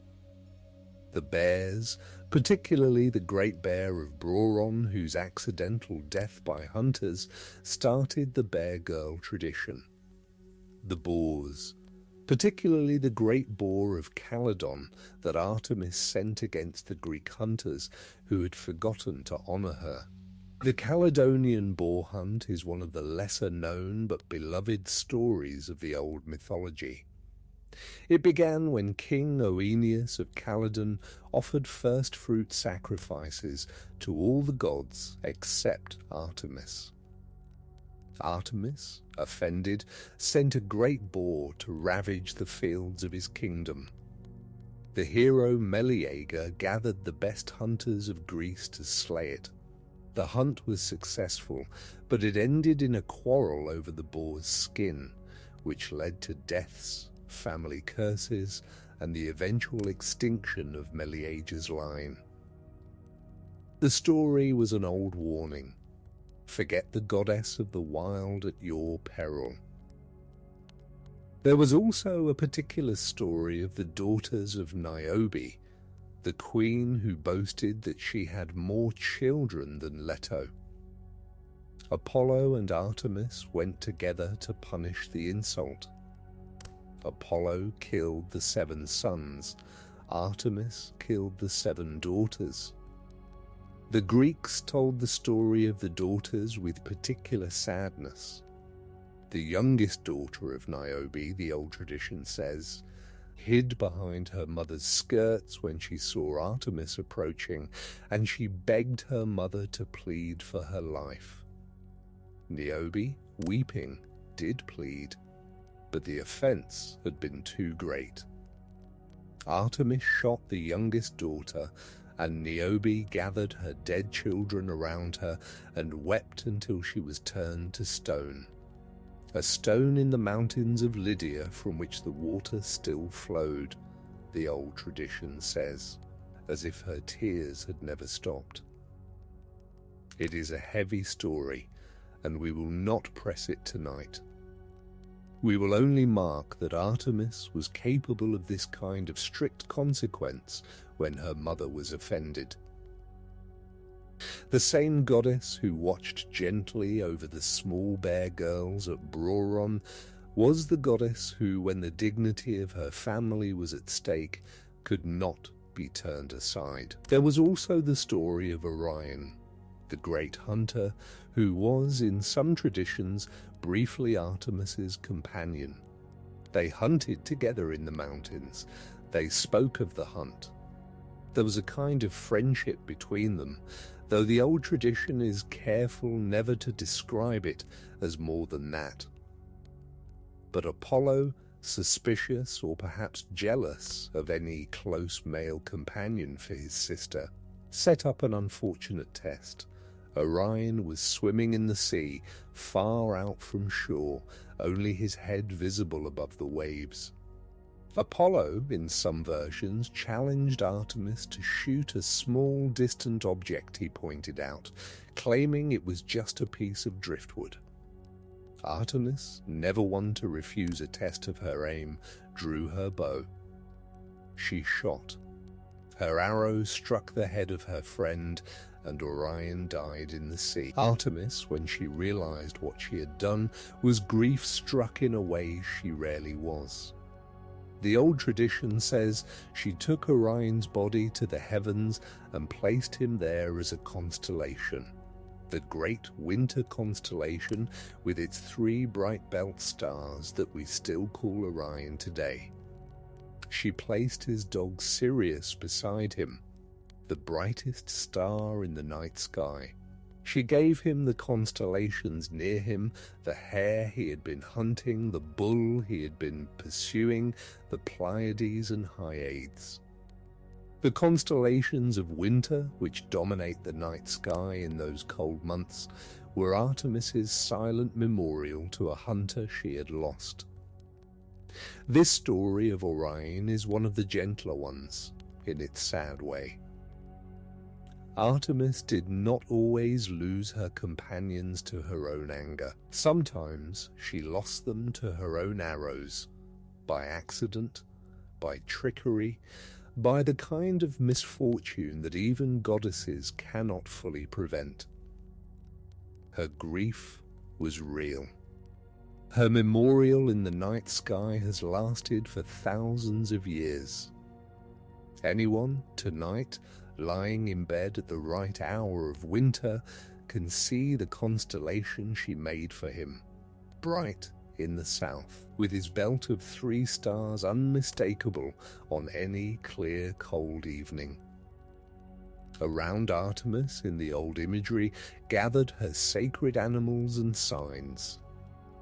The bears, particularly the great bear of Broron, whose accidental death by hunters started the bear girl tradition. The boars, particularly the great boar of Calydon that Artemis sent against the Greek hunters who had forgotten to honor her. The Caledonian boar hunt is one of the lesser known but beloved stories of the old mythology. It began when King Oeneus of Calydon offered first fruit sacrifices to all the gods except Artemis. Artemis, offended, sent a great boar to ravage the fields of his kingdom. The hero Meleager gathered the best hunters of Greece to slay it. The hunt was successful, but it ended in a quarrel over the boar's skin, which led to deaths, family curses, and the eventual extinction of Meleager's line. The story was an old warning. Forget the goddess of the wild at your peril. There was also a particular story of the daughters of Niobe, the queen who boasted that she had more children than Leto. Apollo and Artemis went together to punish the insult. Apollo killed the 7 sons, Artemis killed the 7 daughters. The Greeks told the story of the daughters with particular sadness. The youngest daughter of Niobe, the old tradition says, hid behind her mother's skirts when she saw Artemis approaching, and she begged her mother to plead for her life. Niobe, weeping, did plead, but the offense had been too great. Artemis shot the youngest daughter, and Niobe gathered her dead children around her and wept until she was turned to stone. A stone in the mountains of Lydia from which the water still flowed, the old tradition says, as if her tears had never stopped. It is a heavy story, and we will not press it tonight. We will only mark that Artemis was capable of this kind of strict consequence when her mother was offended. The same goddess who watched gently over the small bear girls at Broron was the goddess who, when the dignity of her family was at stake, could not be turned aside. There was also the story of Orion, the great hunter who was, in some traditions, briefly Artemis's companion. They hunted together in the mountains. They spoke of the hunt. There was a kind of friendship between them, though the old tradition is careful never to describe it as more than that. But Apollo, suspicious or perhaps jealous of any close male companion for his sister, set up an unfortunate test. Orion was swimming in the sea, far out from shore, only his head visible above the waves. Apollo, in some versions, challenged Artemis to shoot a small distant object he pointed out, claiming it was just a piece of driftwood. Artemis, never one to refuse a test of her aim, drew her bow. She shot. Her arrow struck the head of her friend, and Orion died in the sea. Artemis, when she realized what she had done, was grief-struck in a way she rarely was. The old tradition says she took Orion's body to the heavens and placed him there as a constellation, the great winter constellation with its 3 bright belt stars that we still call Orion today. She placed his dog Sirius beside him, the brightest star in the night sky. She gave him the constellations near him, the hare he had been hunting, the bull he had been pursuing, the Pleiades and Hyades. The constellations of winter, which dominate the night sky in those cold months, were Artemis's silent memorial to a hunter she had lost. This story of Orion is one of the gentler ones, in its sad way. Artemis did not always lose her companions to her own anger. Sometimes she lost them to her own arrows, by accident, by trickery, by the kind of misfortune that even goddesses cannot fully prevent. Her grief was real. Her memorial in the night sky has lasted for thousands of years. Anyone, tonight, lying in bed at the right hour of winter, can see the constellation she made for him, bright in the south, with his belt of 3 stars unmistakable on any clear, cold evening. Around Artemis, in the old imagery, gathered her sacred animals and signs.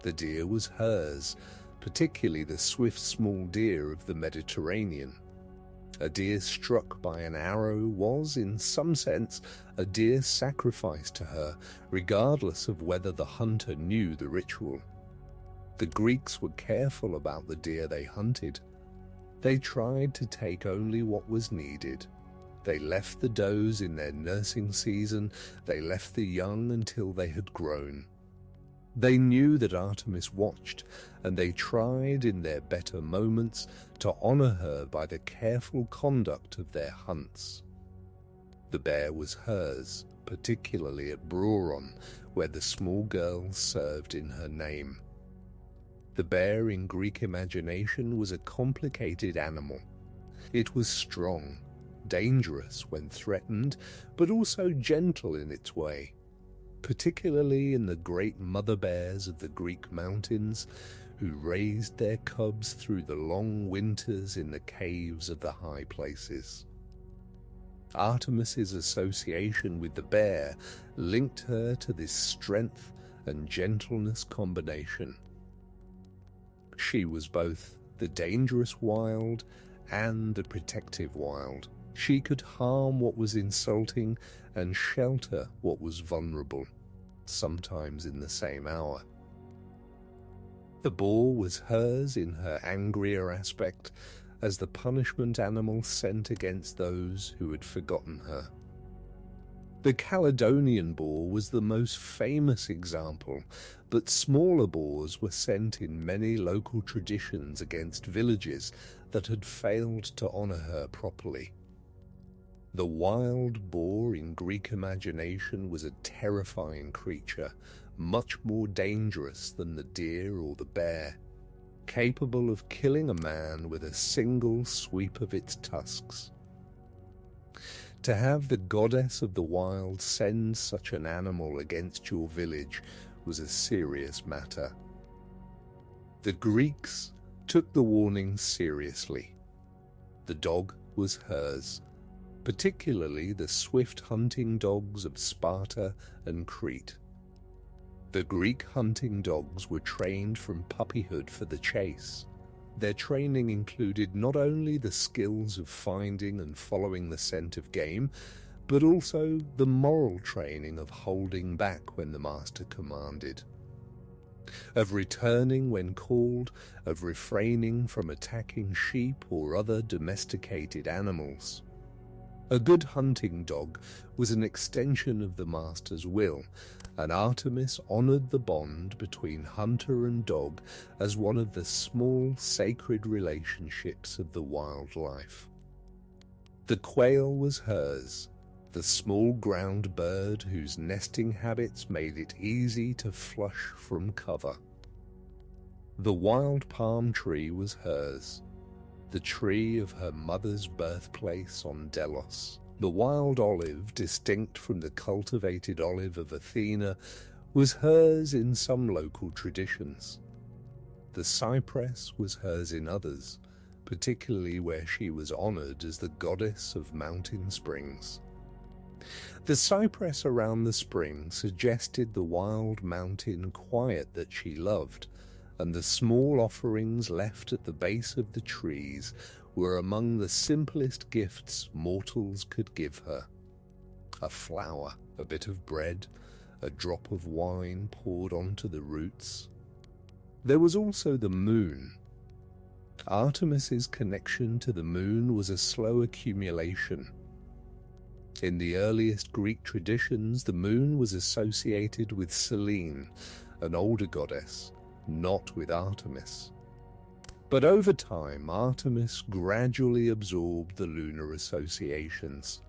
The deer was hers, particularly the swift small deer of the Mediterranean. A deer struck by an arrow was, in some sense, a deer sacrificed to her, regardless of whether the hunter knew the ritual. The Greeks were careful about the deer they hunted. They tried to take only what was needed. They left the does in their nursing season. They left the young until they had grown. They knew that Artemis watched, and they tried in their better moments to honor her by the careful conduct of their hunts. The bear was hers, particularly at Broron, where the small girl served in her name. The bear in Greek imagination was a complicated animal. It was strong, dangerous when threatened, but also gentle in its way, particularly in the great mother bears of the Greek mountains, who raised their cubs through the long winters in the caves of the high places. Artemis's association with the bear linked her to this strength and gentleness combination. She was both the dangerous wild and the protective wild. She could harm what was insulting and shelter what was vulnerable, sometimes in the same hour. The boar was hers in her angrier aspect, as the punishment animal sent against those who had forgotten her. The Caledonian boar was the most famous example, but smaller boars were sent in many local traditions against villages that had failed to honour her properly. The wild boar in Greek imagination was a terrifying creature, much more dangerous than the deer or the bear, capable of killing a man with a single sweep of its tusks. To have the goddess of the wild send such an animal against your village was a serious matter. The Greeks took the warning seriously. The dog was hers, particularly the swift hunting dogs of Sparta and Crete. The Greek hunting dogs were trained from puppyhood for the chase. Their training included not only the skills of finding and following the scent of game, but also the moral training of holding back when the master commanded, of returning when called, of refraining from attacking sheep or other domesticated animals. A good hunting dog was an extension of the master's will, and Artemis honoured the bond between hunter and dog as one of the small sacred relationships of the wildlife. The quail was hers, the small ground bird whose nesting habits made it easy to flush from cover. The wild palm tree was hers, the tree of her mother's birthplace on Delos. The wild olive, distinct from the cultivated olive of Athena, was hers in some local traditions. The cypress was hers in others, particularly where she was honoured as the goddess of mountain springs. The cypress around the spring suggested the wild mountain quiet that she loved, and the small offerings left at the base of the trees were among the simplest gifts mortals could give her. A flower, a bit of bread, a drop of wine poured onto the roots. There was also the moon. Artemis's connection to the moon was a slow accumulation. In the earliest Greek traditions, the moon was associated with Selene, an older goddess, not with Artemis. But over time, Artemis gradually absorbed the lunar associations.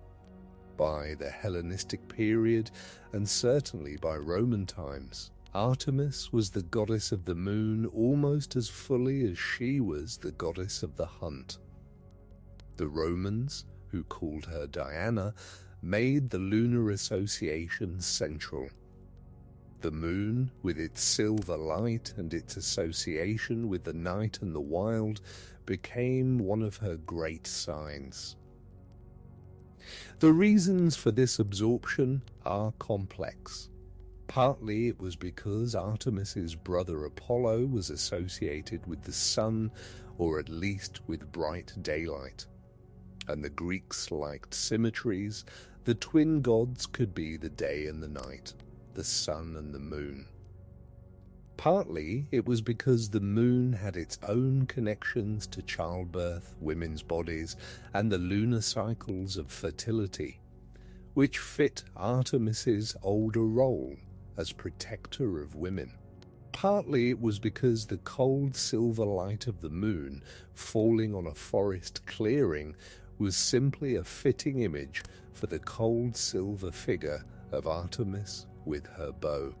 By the Hellenistic period, and certainly by Roman times, Artemis was the goddess of the moon almost as fully as she was the goddess of the hunt. The Romans, who called her Diana, made the lunar association central. The moon, with its silver light and its association with the night and the wild, became one of her great signs. The reasons for this absorption are complex. Partly it was because Artemis's brother Apollo was associated with the sun, or at least with bright daylight. And the Greeks liked symmetries. The twin gods could be the day and the night, the sun and the moon. Partly it was because the moon had its own connections to childbirth, women's bodies, and the lunar cycles of fertility, which fit Artemis's older role as protector of women. Partly it was because the cold silver light of the moon falling on a forest clearing was simply a fitting image for the cold silver figure of Artemis with her bow.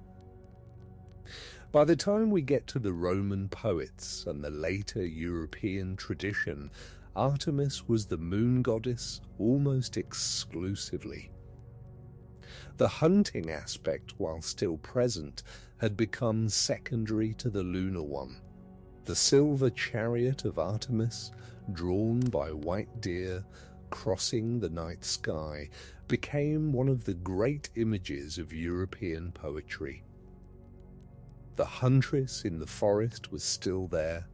By the time we get to the Roman poets and the later European tradition, Artemis was the moon goddess almost exclusively. The hunting aspect, while still present, had become secondary to the lunar one. The silver chariot of Artemis, drawn by white deer, crossing the night sky, became one of the great images of European poetry. The huntress in the forest was still there,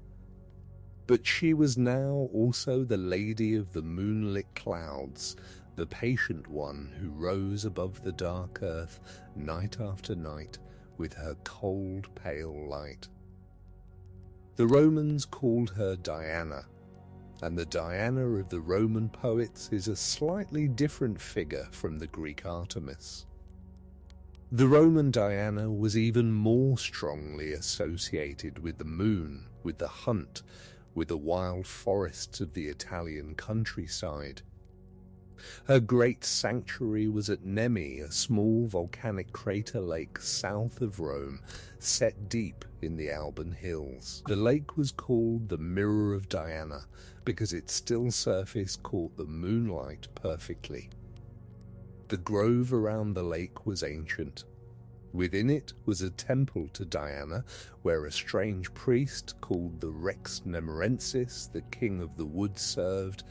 but she was now also the lady of the moonlit clouds, the patient one who rose above the dark earth night after night with her cold, pale light. The Romans called her Diana, and the Diana of the Roman poets is a slightly different figure from the Greek Artemis. The Roman Diana was even more strongly associated with the moon, with the hunt, with the wild forests of the Italian countryside. Her great sanctuary was at Nemi, a small volcanic crater lake south of Rome, set deep in the Alban Hills. The lake was called the Mirror of Diana because its still surface caught the moonlight perfectly. The grove around the lake was ancient. Within it was a temple to Diana, where a strange priest called the Rex Nemorensis, the king of the wood, served.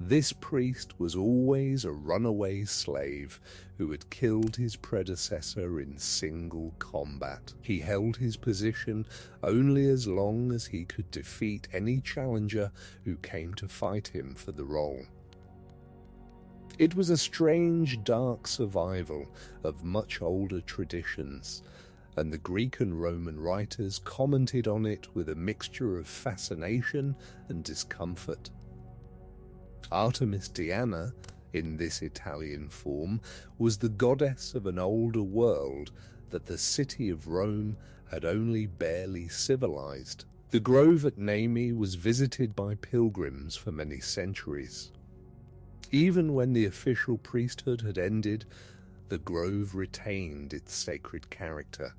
This priest was always a runaway slave who had killed his predecessor in single combat. He held his position only as long as he could defeat any challenger who came to fight him for the role. It was a strange, dark survival of much older traditions, and the Greek and Roman writers commented on it with a mixture of fascination and discomfort. Artemis Diana, in this Italian form, was the goddess of an older world that the city of Rome had only barely civilized. The grove at Nemi was visited by pilgrims for many centuries. Even when the official priesthood had ended, the grove retained its sacred character.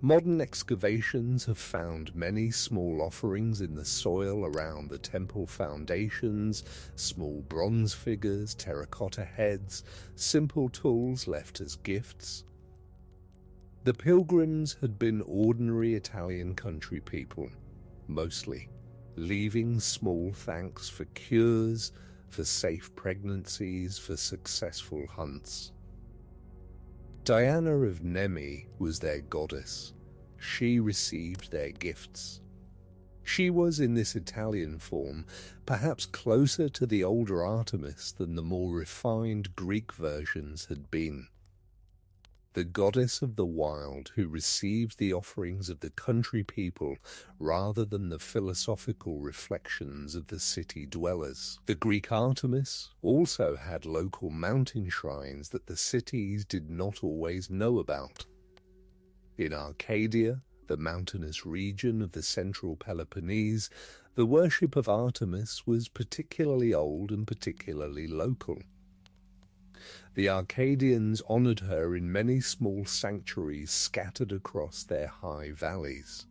Modern excavations have found many small offerings in the soil around the temple foundations, small bronze figures, terracotta heads, simple tools left as gifts. The pilgrims had been ordinary Italian country people, mostly, leaving small thanks for cures, for safe pregnancies, for successful hunts. Diana of Nemi was their goddess. She received their gifts. She was, in this Italian form, perhaps closer to the older Artemis than the more refined Greek versions had been. The goddess of the wild who received the offerings of the country people rather than the philosophical reflections of the city dwellers. The Greek Artemis also had local mountain shrines that the cities did not always know about. In Arcadia, the mountainous region of the central Peloponnese, the worship of Artemis was particularly old and particularly local. The Arcadians honored her in many small sanctuaries scattered across their high valleys.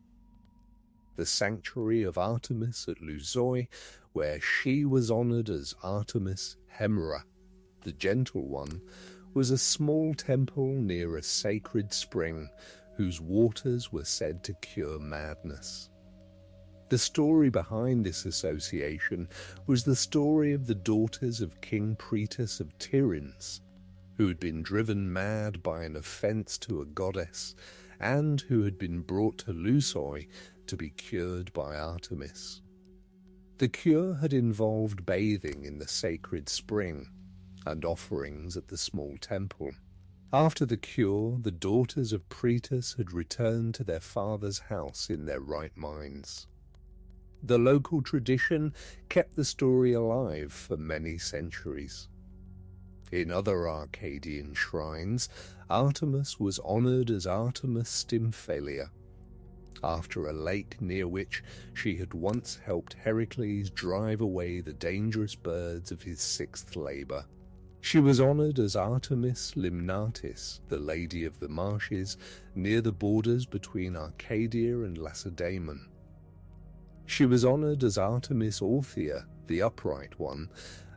The sanctuary of Artemis at Lusoi, where she was honored as Artemis Hemera, the Gentle One, was a small temple near a sacred spring whose waters were said to cure madness. The story behind this association was the story of the daughters of King Proetus of Tiryns, who had been driven mad by an offense to a goddess, and who had been brought to Lusoi to be cured by Artemis. The cure had involved bathing in the sacred spring, and offerings at the small temple. After the cure, the daughters of Proetus had returned to their father's house in their right minds. The local tradition kept the story alive for many centuries. In other Arcadian shrines, Artemis was honored as Artemis Stymphalia, after a lake near which she had once helped Heracles drive away the dangerous birds of his sixth labor. She was honored as Artemis Limnatis, the Lady of the Marshes, near the borders between Arcadia and Lacedaemon. She was honored as Artemis Orthia, the Upright One,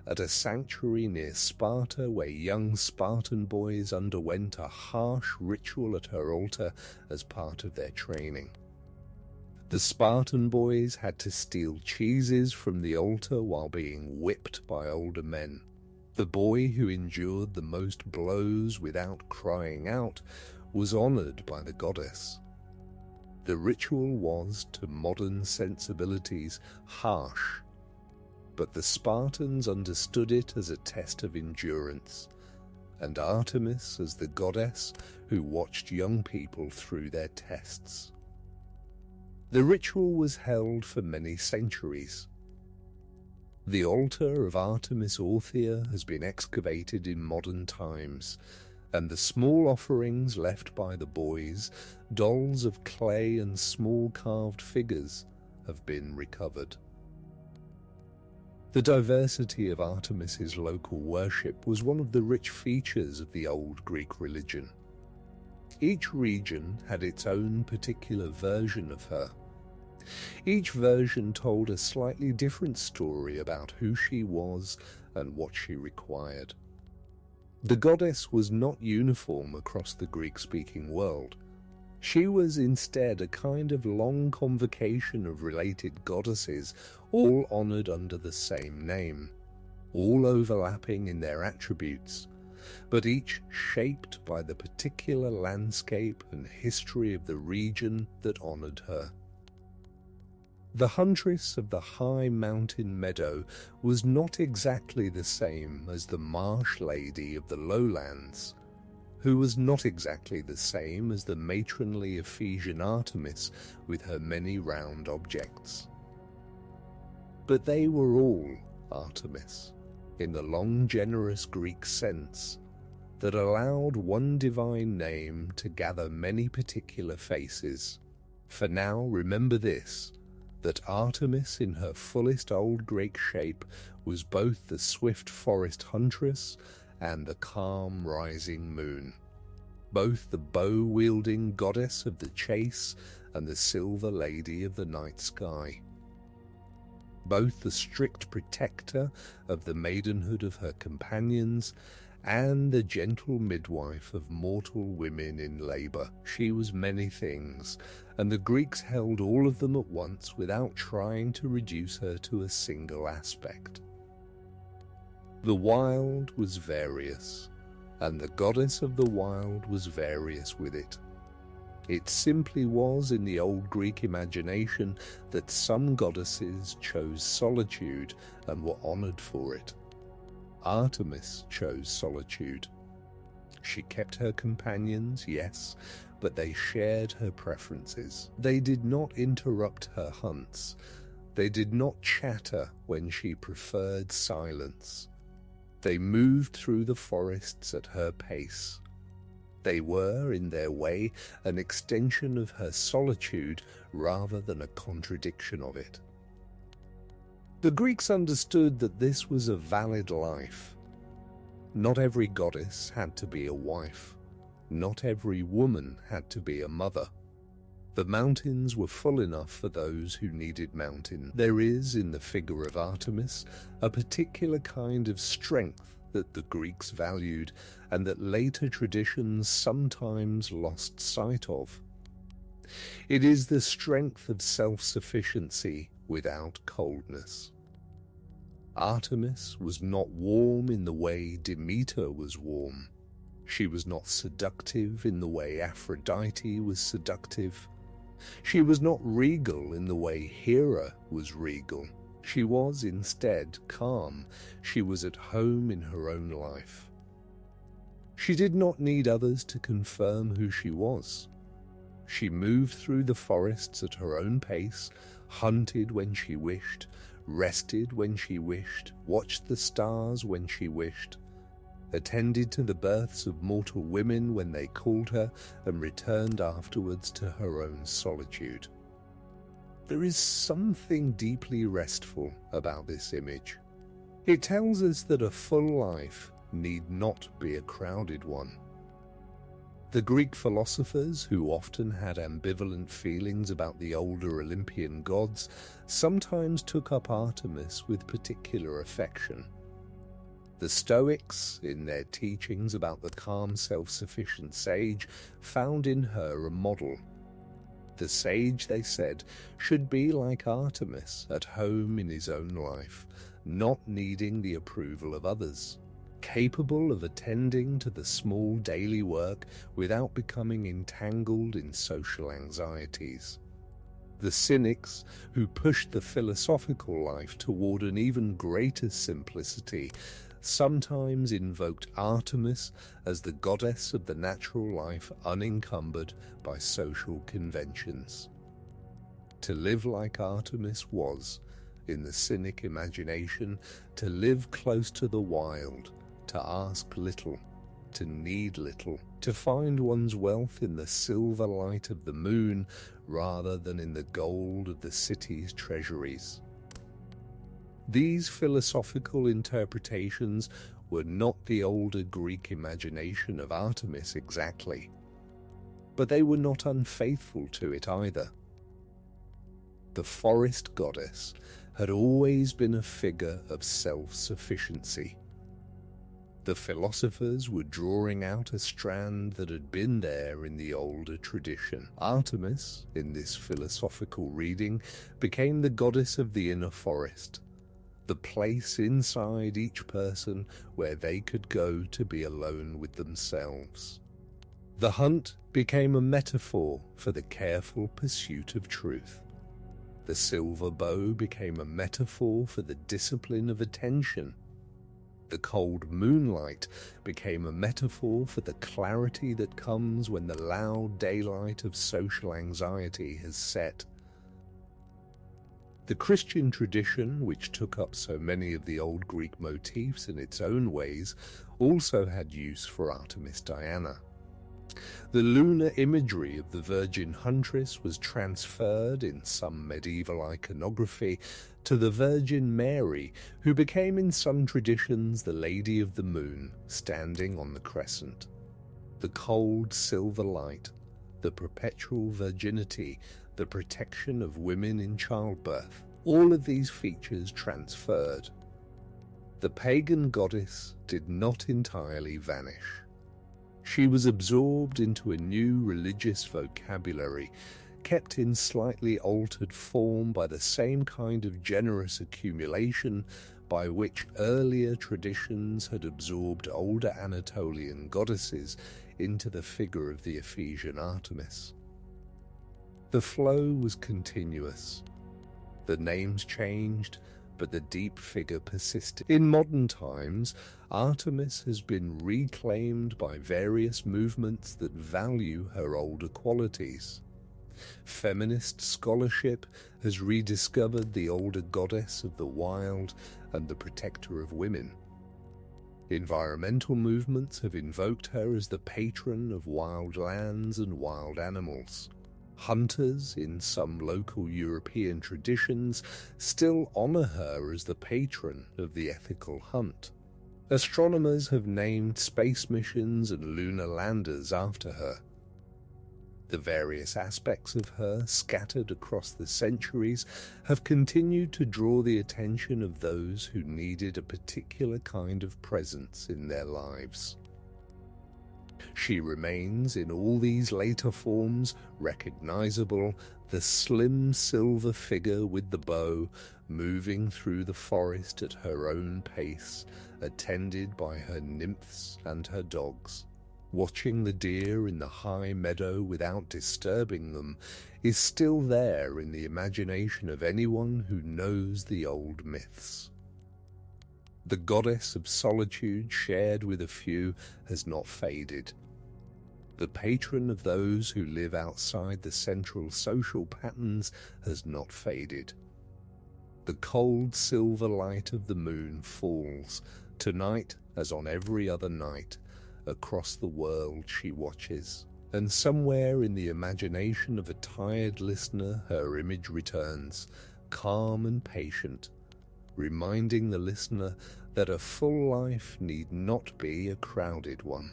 at a sanctuary near Sparta where young Spartan boys underwent a harsh ritual at her altar as part of their training. The Spartan boys had to steal cheeses from the altar while being whipped by older men. The boy who endured the most blows without crying out was honored by the goddess. The ritual was, to modern sensibilities, harsh, but the Spartans understood it as a test of endurance, and Artemis as the goddess who watched young people through their tests. The ritual was held for many centuries. The altar of Artemis Orthia has been excavated in modern times, and the small offerings left by the boys, dolls of clay and small carved figures, have been recovered. The diversity of Artemis's local worship was one of the rich features of the old Greek religion. Each region had its own particular version of her. Each version told a slightly different story about who she was and what she required. The goddess was not uniform across the Greek-speaking world. She was instead a kind of long convocation of related goddesses, all honored under the same name, all overlapping in their attributes, but each shaped by the particular landscape and history of the region that honored her. The Huntress of the high mountain meadow was not exactly the same as the marsh lady of the lowlands, who was not exactly the same as the matronly Ephesian Artemis with her many round objects. But they were all Artemis, in the long generous Greek sense, that allowed one divine name to gather many particular faces. For now, remember this, that Artemis in her fullest old Greek shape was both the swift forest huntress and the calm rising moon, both the bow-wielding goddess of the chase and the silver lady of the night sky, both the strict protector of the maidenhood of her companions and the gentle midwife of mortal women in labour. She was many things, and the Greeks held all of them at once without trying to reduce her to a single aspect. The wild was various, and the goddess of the wild was various with it. It simply was in the old Greek imagination that some goddesses chose solitude and were honoured for it. Artemis chose solitude. She kept her companions, yes, but they shared her preferences. They did not interrupt her hunts. They did not chatter when she preferred silence. They moved through the forests at her pace. They were, in their way, an extension of her solitude rather than a contradiction of it. The Greeks understood that this was a valid life. Not every goddess had to be a wife. Not every woman had to be a mother. The mountains were full enough for those who needed mountains. There is, in the figure of Artemis, a particular kind of strength that the Greeks valued and that later traditions sometimes lost sight of. It is the strength of self-sufficiency without coldness. Artemis was not warm in the way Demeter was warm. She was not seductive in the way Aphrodite was seductive. She was not regal in the way Hera was regal. She was instead calm. She was at home in her own life. She did not need others to confirm who she was. She moved through the forests at her own pace, hunted when she wished, rested when she wished, watched the stars when she wished, attended to the births of mortal women when they called her, and returned afterwards to her own solitude. There is something deeply restful about this image. It tells us that a full life need not be a crowded one. The Greek philosophers, who often had ambivalent feelings about the older Olympian gods, sometimes took up Artemis with particular affection. The Stoics, in their teachings about the calm, self-sufficient sage, found in her a model. The sage, they said, should be like Artemis, at home in his own life, not needing the approval of others, capable of attending to the small daily work without becoming entangled in social anxieties. The cynics, who pushed the philosophical life toward an even greater simplicity, sometimes invoked Artemis as the goddess of the natural life unencumbered by social conventions. To live like Artemis was, in the cynic imagination, to live close to the wild, to ask little, to need little, to find one's wealth in the silver light of the moon rather than in the gold of the city's treasuries. These philosophical interpretations were not the older Greek imagination of Artemis exactly, but they were not unfaithful to it either. The forest goddess had always been a figure of self-sufficiency. The philosophers were drawing out a strand that had been there in the older tradition. Artemis, in this philosophical reading, became the goddess of the inner forest, the place inside each person where they could go to be alone with themselves. The hunt became a metaphor for the careful pursuit of truth. The silver bow became a metaphor for the discipline of attention. The cold moonlight became a metaphor for the clarity that comes when the loud daylight of social anxiety has set. The Christian tradition, which took up so many of the old Greek motifs in its own ways, also had use for Artemis Diana. The lunar imagery of the Virgin Huntress was transferred in some medieval iconography to the Virgin Mary, who became in some traditions the Lady of the Moon, standing on the crescent. The cold silver light, the perpetual virginity, the protection of women in childbirth, all of these features transferred. The pagan goddess did not entirely vanish. She was absorbed into a new religious vocabulary, kept in slightly altered form by the same kind of generous accumulation by which earlier traditions had absorbed older Anatolian goddesses into the figure of the Ephesian Artemis. The flow was continuous. The names changed, but the deep figure persisted. In modern times, Artemis has been reclaimed by various movements that value her older qualities. Feminist scholarship has rediscovered the older goddess of the wild and the protector of women. Environmental movements have invoked her as the patron of wild lands and wild animals. Hunters, in some local European traditions, still honor her as the patron of the ethical hunt. Astronomers have named space missions and lunar landers after her. The various aspects of her, scattered across the centuries, have continued to draw the attention of those who needed a particular kind of presence in their lives. She remains in all these later forms recognizable, the slim silver figure with the bow, moving through the forest at her own pace, attended by her nymphs and her dogs. Watching the deer in the high meadow without disturbing them is still there in the imagination of anyone who knows the old myths. The goddess of solitude shared with a few has not faded. The patron of those who live outside the central social patterns has not faded. The cold silver light of the moon falls, tonight as on every other night. Across the world she watches, and somewhere in the imagination of a tired listener her image returns, calm and patient, reminding the listener that a full life need not be a crowded one.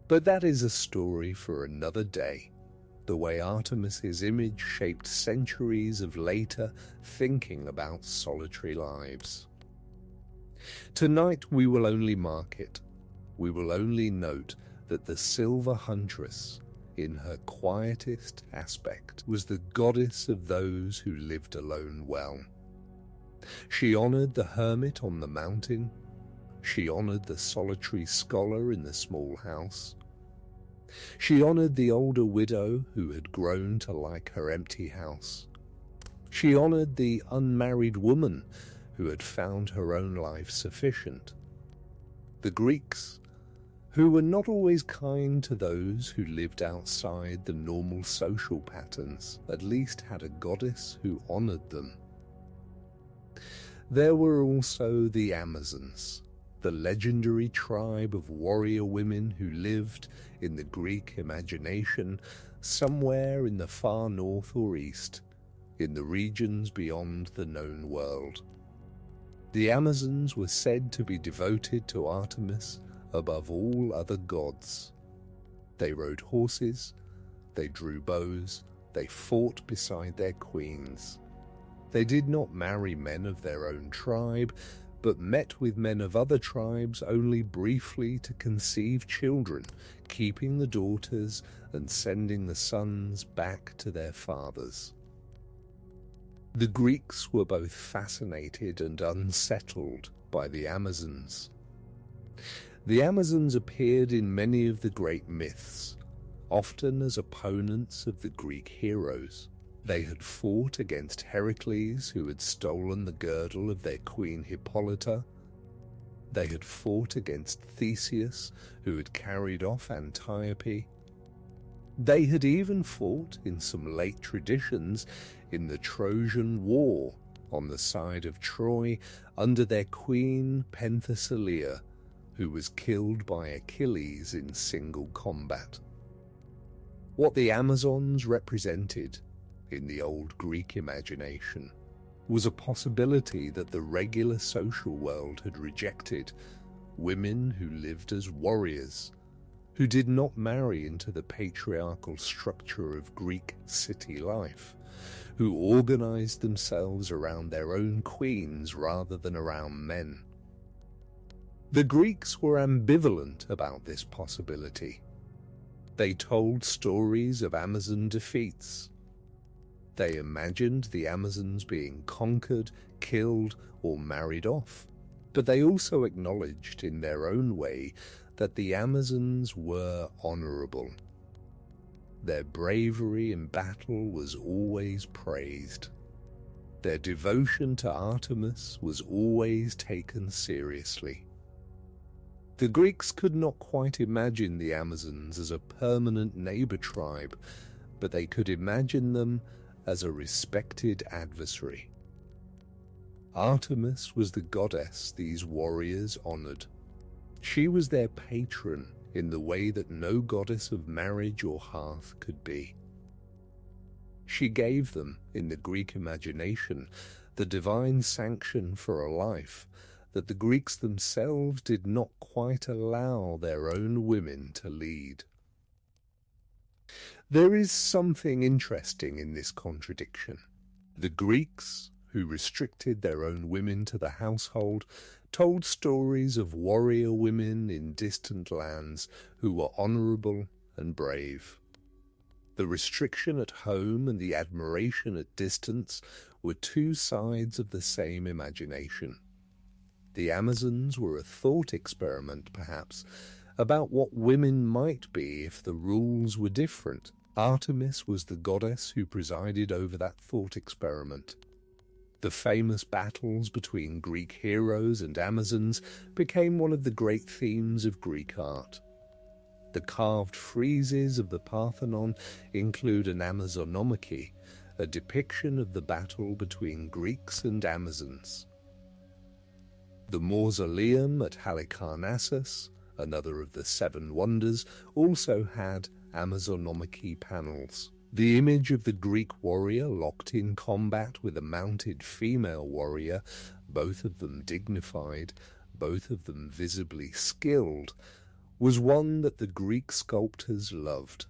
But that is a story for another day, the way Artemis's image shaped centuries of later thinking about solitary lives. Tonight we will only mark it. We will only note that the silver huntress, in her quietest aspect, was the goddess of those who lived alone well. She honored the hermit on the mountain. She honored the solitary scholar in the small house. She honored the older widow who had grown to like her empty house. She honored the unmarried woman who had found her own life sufficient. The Greeks, who were not always kind to those who lived outside the normal social patterns, at least had a goddess who honored them. There were also the Amazons, the legendary tribe of warrior women who lived, in the Greek imagination, somewhere in the far north or east, in the regions beyond the known world. The Amazons were said to be devoted to Artemis above all other gods. They rode horses, they drew bows, they fought beside their queens. They did not marry men of their own tribe, but met with men of other tribes only briefly to conceive children, keeping the daughters and sending the sons back to their fathers. The Greeks were both fascinated and unsettled by the Amazons. The Amazons appeared in many of the great myths, often as opponents of the Greek heroes. They had fought against Heracles, who had stolen the girdle of their queen Hippolyta. They had fought against Theseus, who had carried off Antiope. They had even fought, in some late traditions, in the Trojan War on the side of Troy under their queen Penthesilea, who was killed by Achilles in single combat. What the Amazons represented, in the old Greek imagination, was a possibility that the regular social world had rejected: women who lived as warriors, who did not marry into the patriarchal structure of Greek city life, who organized themselves around their own queens rather than around men. The Greeks were ambivalent about this possibility. They told stories of Amazon defeats. They imagined the Amazons being conquered, killed, or married off, but they also acknowledged in their own way that the Amazons were honorable. Their bravery in battle was always praised. Their devotion to Artemis was always taken seriously. The Greeks could not quite imagine the Amazons as a permanent neighbor tribe, but they could imagine them as a respected adversary. Artemis was the goddess these warriors honored. She was their patron in the way that no goddess of marriage or hearth could be. She gave them, in the Greek imagination, the divine sanction for a life that the Greeks themselves did not quite allow their own women to lead. There is something interesting in this contradiction. The Greeks, who restricted their own women to the household, told stories of warrior women in distant lands who were honorable and brave. The restriction at home and the admiration at distance were two sides of the same imagination. The Amazons were a thought experiment, perhaps, about what women might be if the rules were different. Artemis was the goddess who presided over that thought experiment. The famous battles between Greek heroes and Amazons became one of the great themes of Greek art. The carved friezes of the Parthenon include an Amazonomachy, a depiction of the battle between Greeks and Amazons. The mausoleum at Halicarnassus, another of the Seven Wonders, also had Amazonomachy panels. The image of the Greek warrior locked in combat with a mounted female warrior, both of them dignified, both of them visibly skilled, was one that the Greek sculptors loved.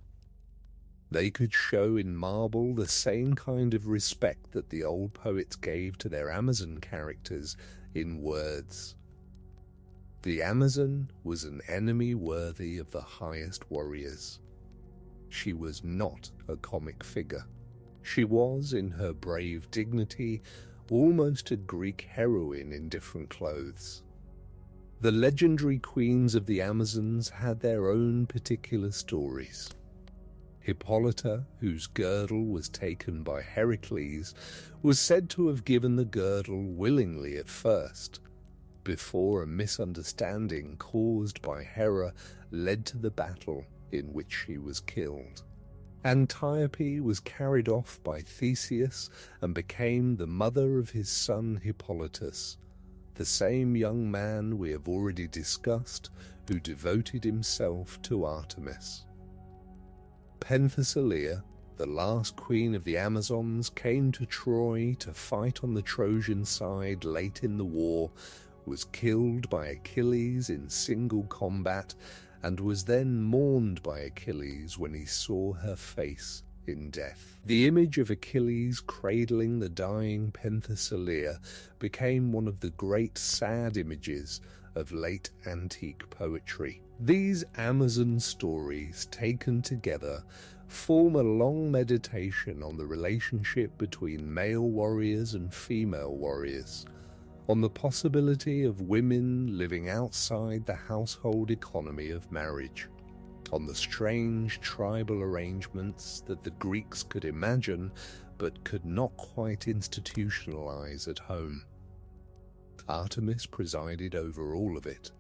They could show in marble the same kind of respect that the old poets gave to their Amazon characters in words. The Amazon was an enemy worthy of the highest warriors. She was not a comic figure. She was, in her brave dignity, almost a Greek heroine in different clothes. The legendary queens of the Amazons had their own particular stories. Hippolyta, whose girdle was taken by Heracles, was said to have given the girdle willingly at first, before a misunderstanding caused by Hera led to the battle in which she was killed. Antiope was carried off by Theseus and became the mother of his son Hippolytus, the same young man we have already discussed who devoted himself to Artemis. Penthesilea, the last queen of the Amazons, came to Troy to fight on the Trojan side late in the war, was killed by Achilles in single combat, and was then mourned by Achilles when he saw her face in death. The image of Achilles cradling the dying Penthesilea became one of the great sad images of late antique poetry. These Amazon stories, taken together, form a long meditation on the relationship between male warriors and female warriors, on the possibility of women living outside the household economy of marriage, on the strange tribal arrangements that the Greeks could imagine but could not quite institutionalize at home. Artemis presided over all of it.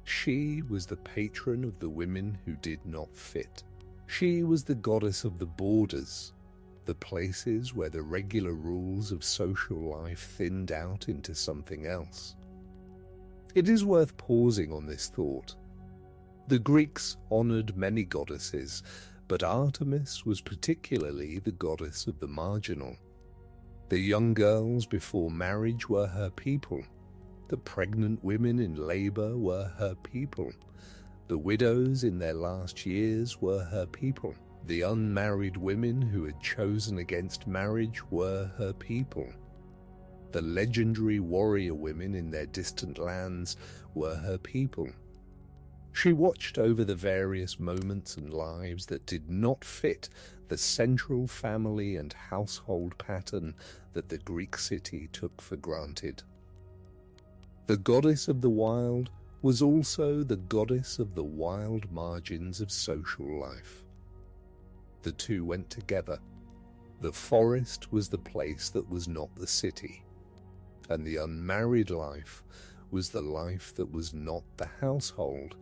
She was the patron of the women who did not fit. She was the goddess of the borders, the places where the regular rules of social life thinned out into something else. It is worth pausing on this thought. The Greeks honored many goddesses, but Artemis was particularly the goddess of the marginal. The young girls before marriage were her people. The pregnant women in labor were her people. The widows in their last years were her people. The unmarried women who had chosen against marriage were her people. The legendary warrior women in their distant lands were her people. She watched over the various moments and lives that did not fit the central family and household pattern that the Greek city took for granted. The goddess of the wild was also the goddess of the wild margins of social life. The two went together. The forest was the place that was not the city, and the unmarried life was the life that was not the household,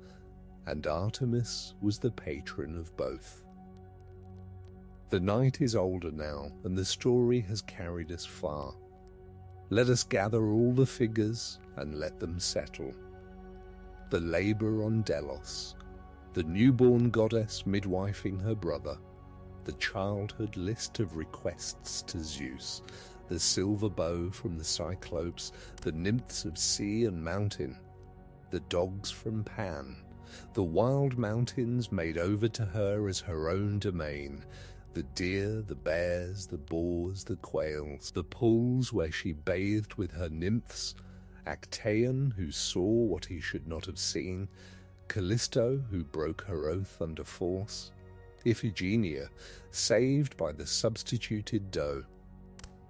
and Artemis was the patron of both. The night is older now, and the story has carried us far. Let us gather all the figures and let them settle. The labor on Delos, the newborn goddess midwifing her brother, the childhood list of requests to Zeus, the silver bow from the Cyclopes, the nymphs of sea and mountain, the dogs from Pan, the wild mountains made over to her as her own domain, the deer, the bears, the boars, the quails, the pools where she bathed with her nymphs, Actaeon, who saw what he should not have seen, Callisto, who broke her oath under force, Iphigenia, saved by the substituted doe,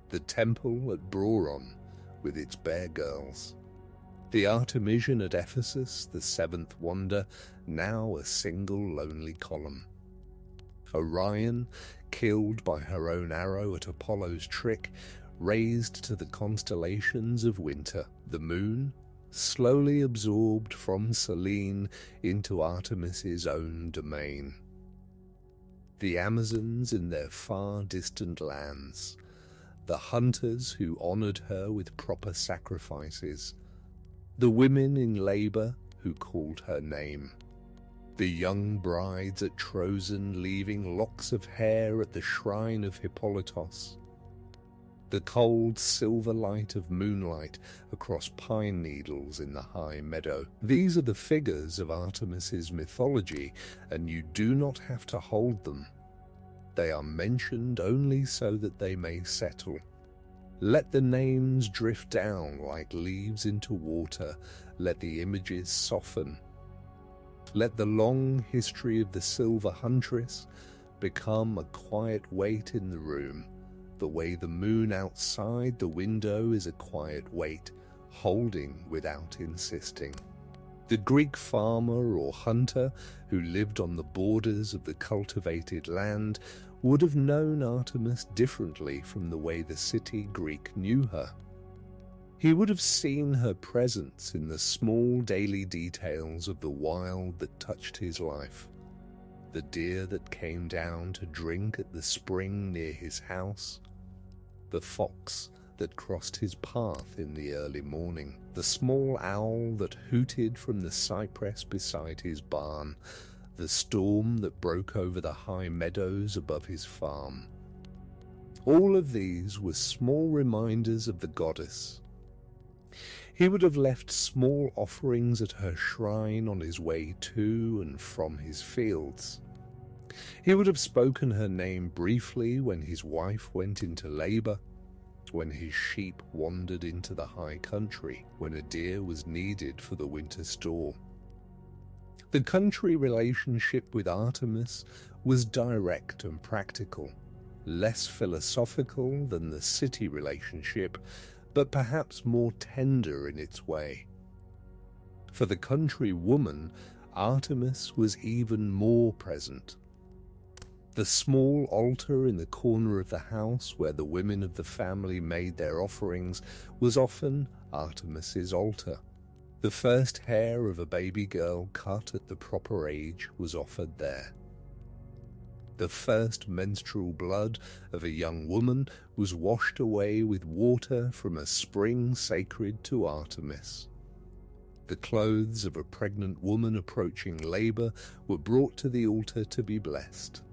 the temple at Broron with its bear girls, the Artemision at Ephesus, the seventh wonder, now a single lonely column, Orion, killed by her own arrow at Apollo's trick, raised to the constellations of winter, the moon, slowly absorbed from Selene into Artemis's own domain. The Amazons in their far distant lands, the hunters who honored her with proper sacrifices, the women in labor who called her name, the young brides at Trozen leaving locks of hair at the shrine of Hippolytos, the cold silver light of moonlight across pine needles in the high meadow. These are the figures of Artemis's mythology, and you do not have to hold them. They are mentioned only so that they may settle. Let the names drift down like leaves into water. Let the images soften. Let the long history of the silver huntress become a quiet weight in the room, the way the moon outside the window is a quiet weight, holding without insisting. The Greek farmer or hunter who lived on the borders of the cultivated land would have known Artemis differently from the way the city Greek knew her. He would have seen her presence in the small daily details of the wild that touched his life. the deer that came down to drink at the spring near his house, the fox that crossed his path in the early morning, the small owl that hooted from the cypress beside his barn, the storm that broke over the high meadows above his farm. All of these were small reminders of the goddess. He would have left small offerings at her shrine on his way to and from his fields. He would have spoken her name briefly when his wife went into labor, when his sheep wandered into the high country, when a deer was needed for the winter store. The country relationship with Artemis was direct and practical, less philosophical than the city relationship, but perhaps more tender in its way. For the country woman, Artemis was even more present. The small altar in the corner of the house where the women of the family made their offerings was often Artemis's altar. The first hair of a baby girl cut at the proper age was offered there. The first menstrual blood of a young woman was washed away with water from a spring sacred to Artemis. The clothes of a pregnant woman approaching labor were brought to the altar to be blessed.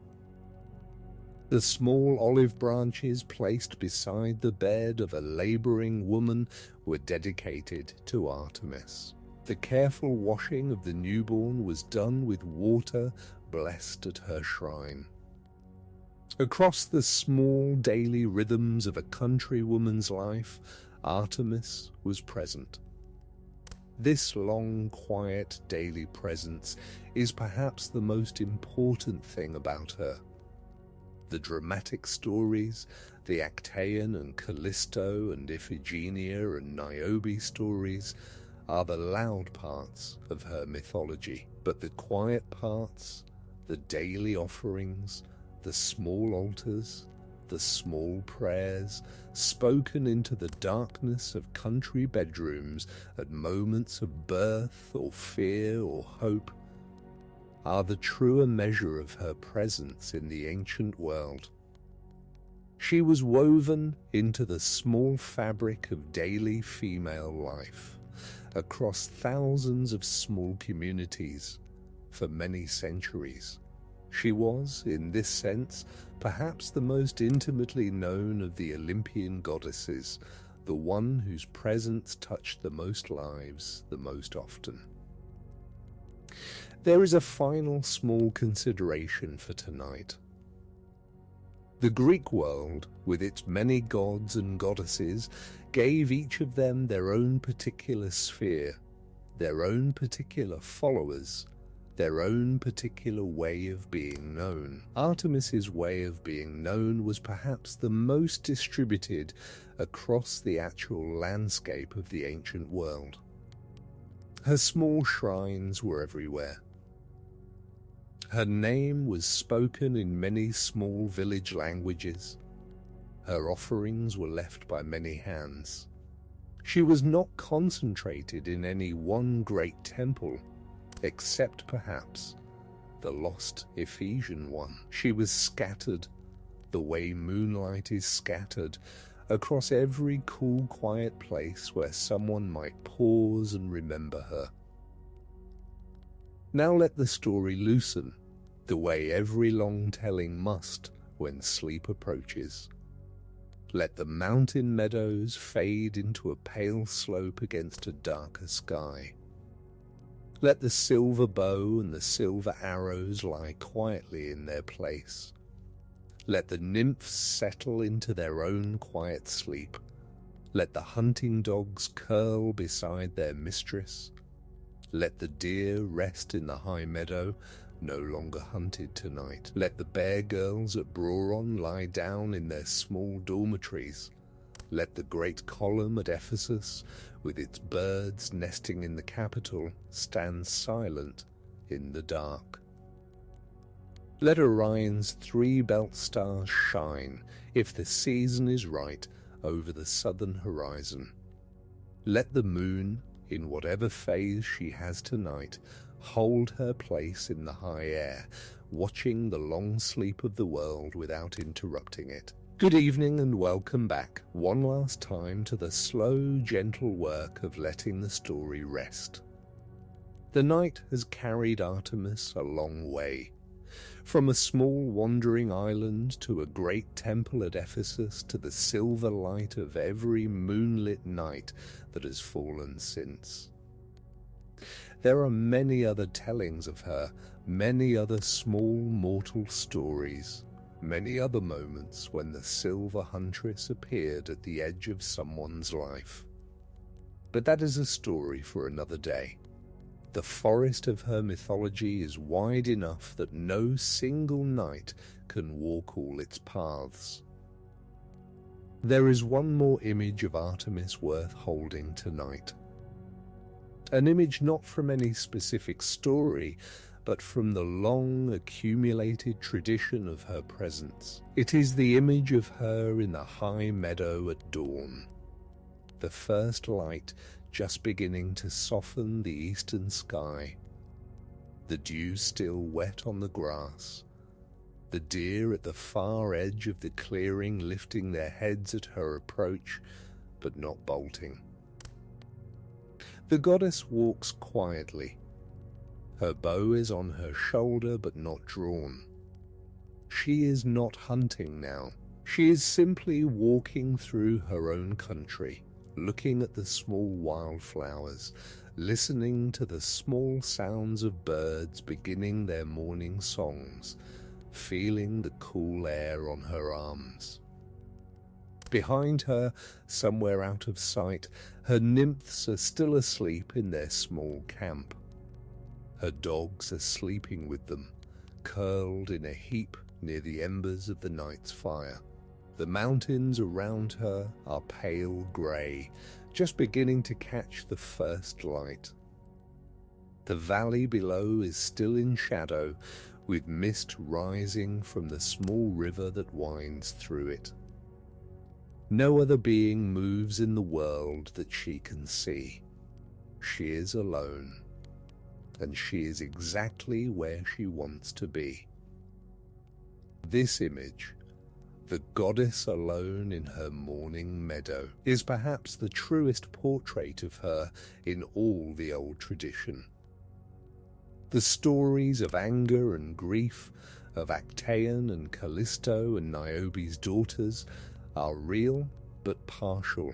The small olive branches placed beside the bed of a laboring woman were dedicated to Artemis. The careful washing of the newborn was done with water blessed at her shrine. Across the small daily rhythms of a country woman's life, Artemis was present. This long, quiet daily presence is perhaps the most important thing about her. The dramatic stories, the Actaeon and Callisto and Iphigenia and Niobe stories, are the loud parts of her mythology. But the quiet parts, the daily offerings, the small altars, the small prayers, spoken into the darkness of country bedrooms at moments of birth or fear or hope, are the truer measure of her presence in the ancient world. She was woven into the small fabric of daily female life, across thousands of small communities, for many centuries. She was, in this sense, perhaps the most intimately known of the Olympian goddesses, the one whose presence touched the most lives the most often. There is a final small consideration for tonight. The Greek world, with its many gods and goddesses, gave each of them their own particular sphere, their own particular followers, their own particular way of being known. Artemis's way of being known was perhaps the most distributed across the actual landscape of the ancient world. Her small shrines were everywhere. Her name was spoken in many small village languages. Her offerings were left by many hands. She was not concentrated in any one great temple, except perhaps the lost Ephesian one. She was scattered, the way moonlight is scattered, across every cool, quiet place where someone might pause and remember her. Now let the story loosen, the way every long telling must when sleep approaches. Let the mountain meadows fade into a pale slope against a darker sky. Let the silver bow and the silver arrows lie quietly in their place. Let the nymphs settle into their own quiet sleep. Let the hunting dogs curl beside their mistress. Let the deer rest in the high meadow, no longer hunted tonight. Let the bear girls at Broron lie down in their small dormitories. Let the great column at Ephesus, with its birds nesting in the capital, stand silent in the dark. Let Orion's 3 belt stars shine, if the season is right, over the southern horizon. Let the moon, in whatever phase she has tonight, hold her place in the high air, watching the long sleep of the world without interrupting it. Good evening and welcome back, one last time, to the slow, gentle work of letting the story rest. The night has carried Artemis a long way. From a small wandering island to a great temple at Ephesus to the silver light of every moonlit night that has fallen since. There are many other tellings of her, many other small mortal stories, many other moments when the silver huntress appeared at the edge of someone's life. But that is a story for another day. The forest of her mythology is wide enough that no single knight can walk all its paths. There is one more image of Artemis worth holding tonight. An image not from any specific story, but from the long accumulated tradition of her presence. It is the image of her in the high meadow at dawn. The first light just beginning to soften the eastern sky. The dew still wet on the grass. The deer at the far edge of the clearing lifting their heads at her approach, but not bolting. The goddess walks quietly. Her bow is on her shoulder but not drawn. She is not hunting now. She is simply walking through her own country, looking at the small wildflowers, listening to the small sounds of birds beginning their morning songs, feeling the cool air on her arms. Behind her, somewhere out of sight, her nymphs are still asleep in their small camp. Her dogs are sleeping with them, curled in a heap near the embers of the night's fire. The mountains around her are pale grey, just beginning to catch the first light. The valley below is still in shadow, with mist rising from the small river that winds through it. No other being moves in the world that she can see. She is alone, and she is exactly where she wants to be. This image, the goddess alone in her morning meadow, is perhaps the truest portrait of her in all the old tradition. The stories of anger and grief, of Actaeon and Callisto and Niobe's daughters, are real but partial.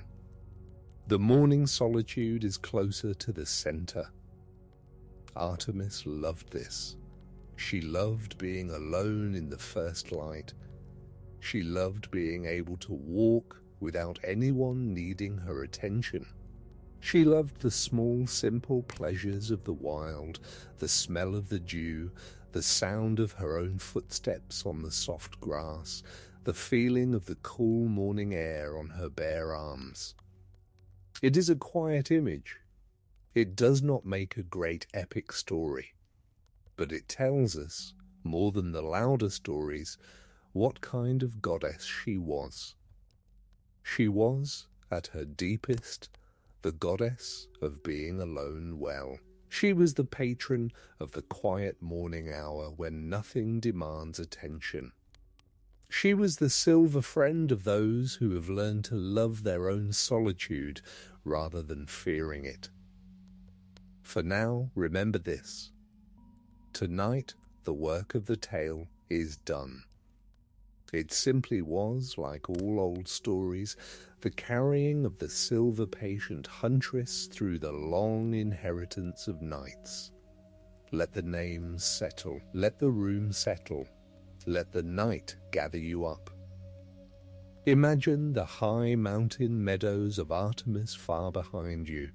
The morning solitude is closer to the center. Artemis loved this. She loved being alone in the first light. She loved being able to walk without anyone needing her attention. She loved the small, simple pleasures of the wild, the smell of the dew, the sound of her own footsteps on the soft grass, the feeling of the cool morning air on her bare arms. It is a quiet image. It does not make a great epic story, but it tells us, more than the louder stories, what kind of goddess she was. She was, at her deepest, the goddess of being alone well. She was the patron of the quiet morning hour when nothing demands attention. She was the silver friend of those who have learned to love their own solitude rather than fearing it. For now, remember this. Tonight, the work of the tale is done. It simply was, like all old stories, the carrying of the silver patient huntress through the long inheritance of nights. Let the names settle, let the room settle, let the night gather you up. Imagine the high mountain meadows of Artemis far behind you,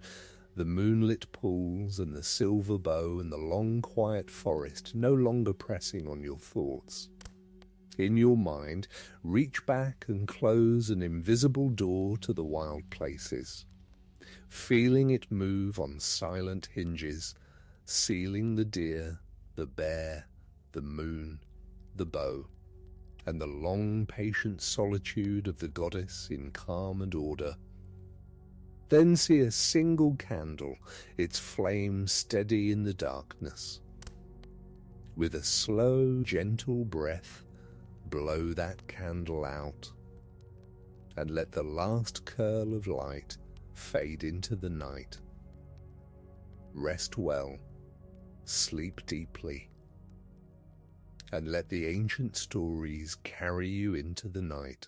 the moonlit pools and the silver bow and the long quiet forest no longer pressing on your thoughts. In your mind, reach back and close an invisible door to the wild places, feeling it move on silent hinges, sealing the deer, the bear, the moon, the bow, and the long patient solitude of the goddess in calm and order. Then see a single candle, its flame steady in the darkness. With a slow, gentle breath, blow that candle out, and let the last curl of light fade into the night. Rest well, sleep deeply, and let the ancient stories carry you into the night.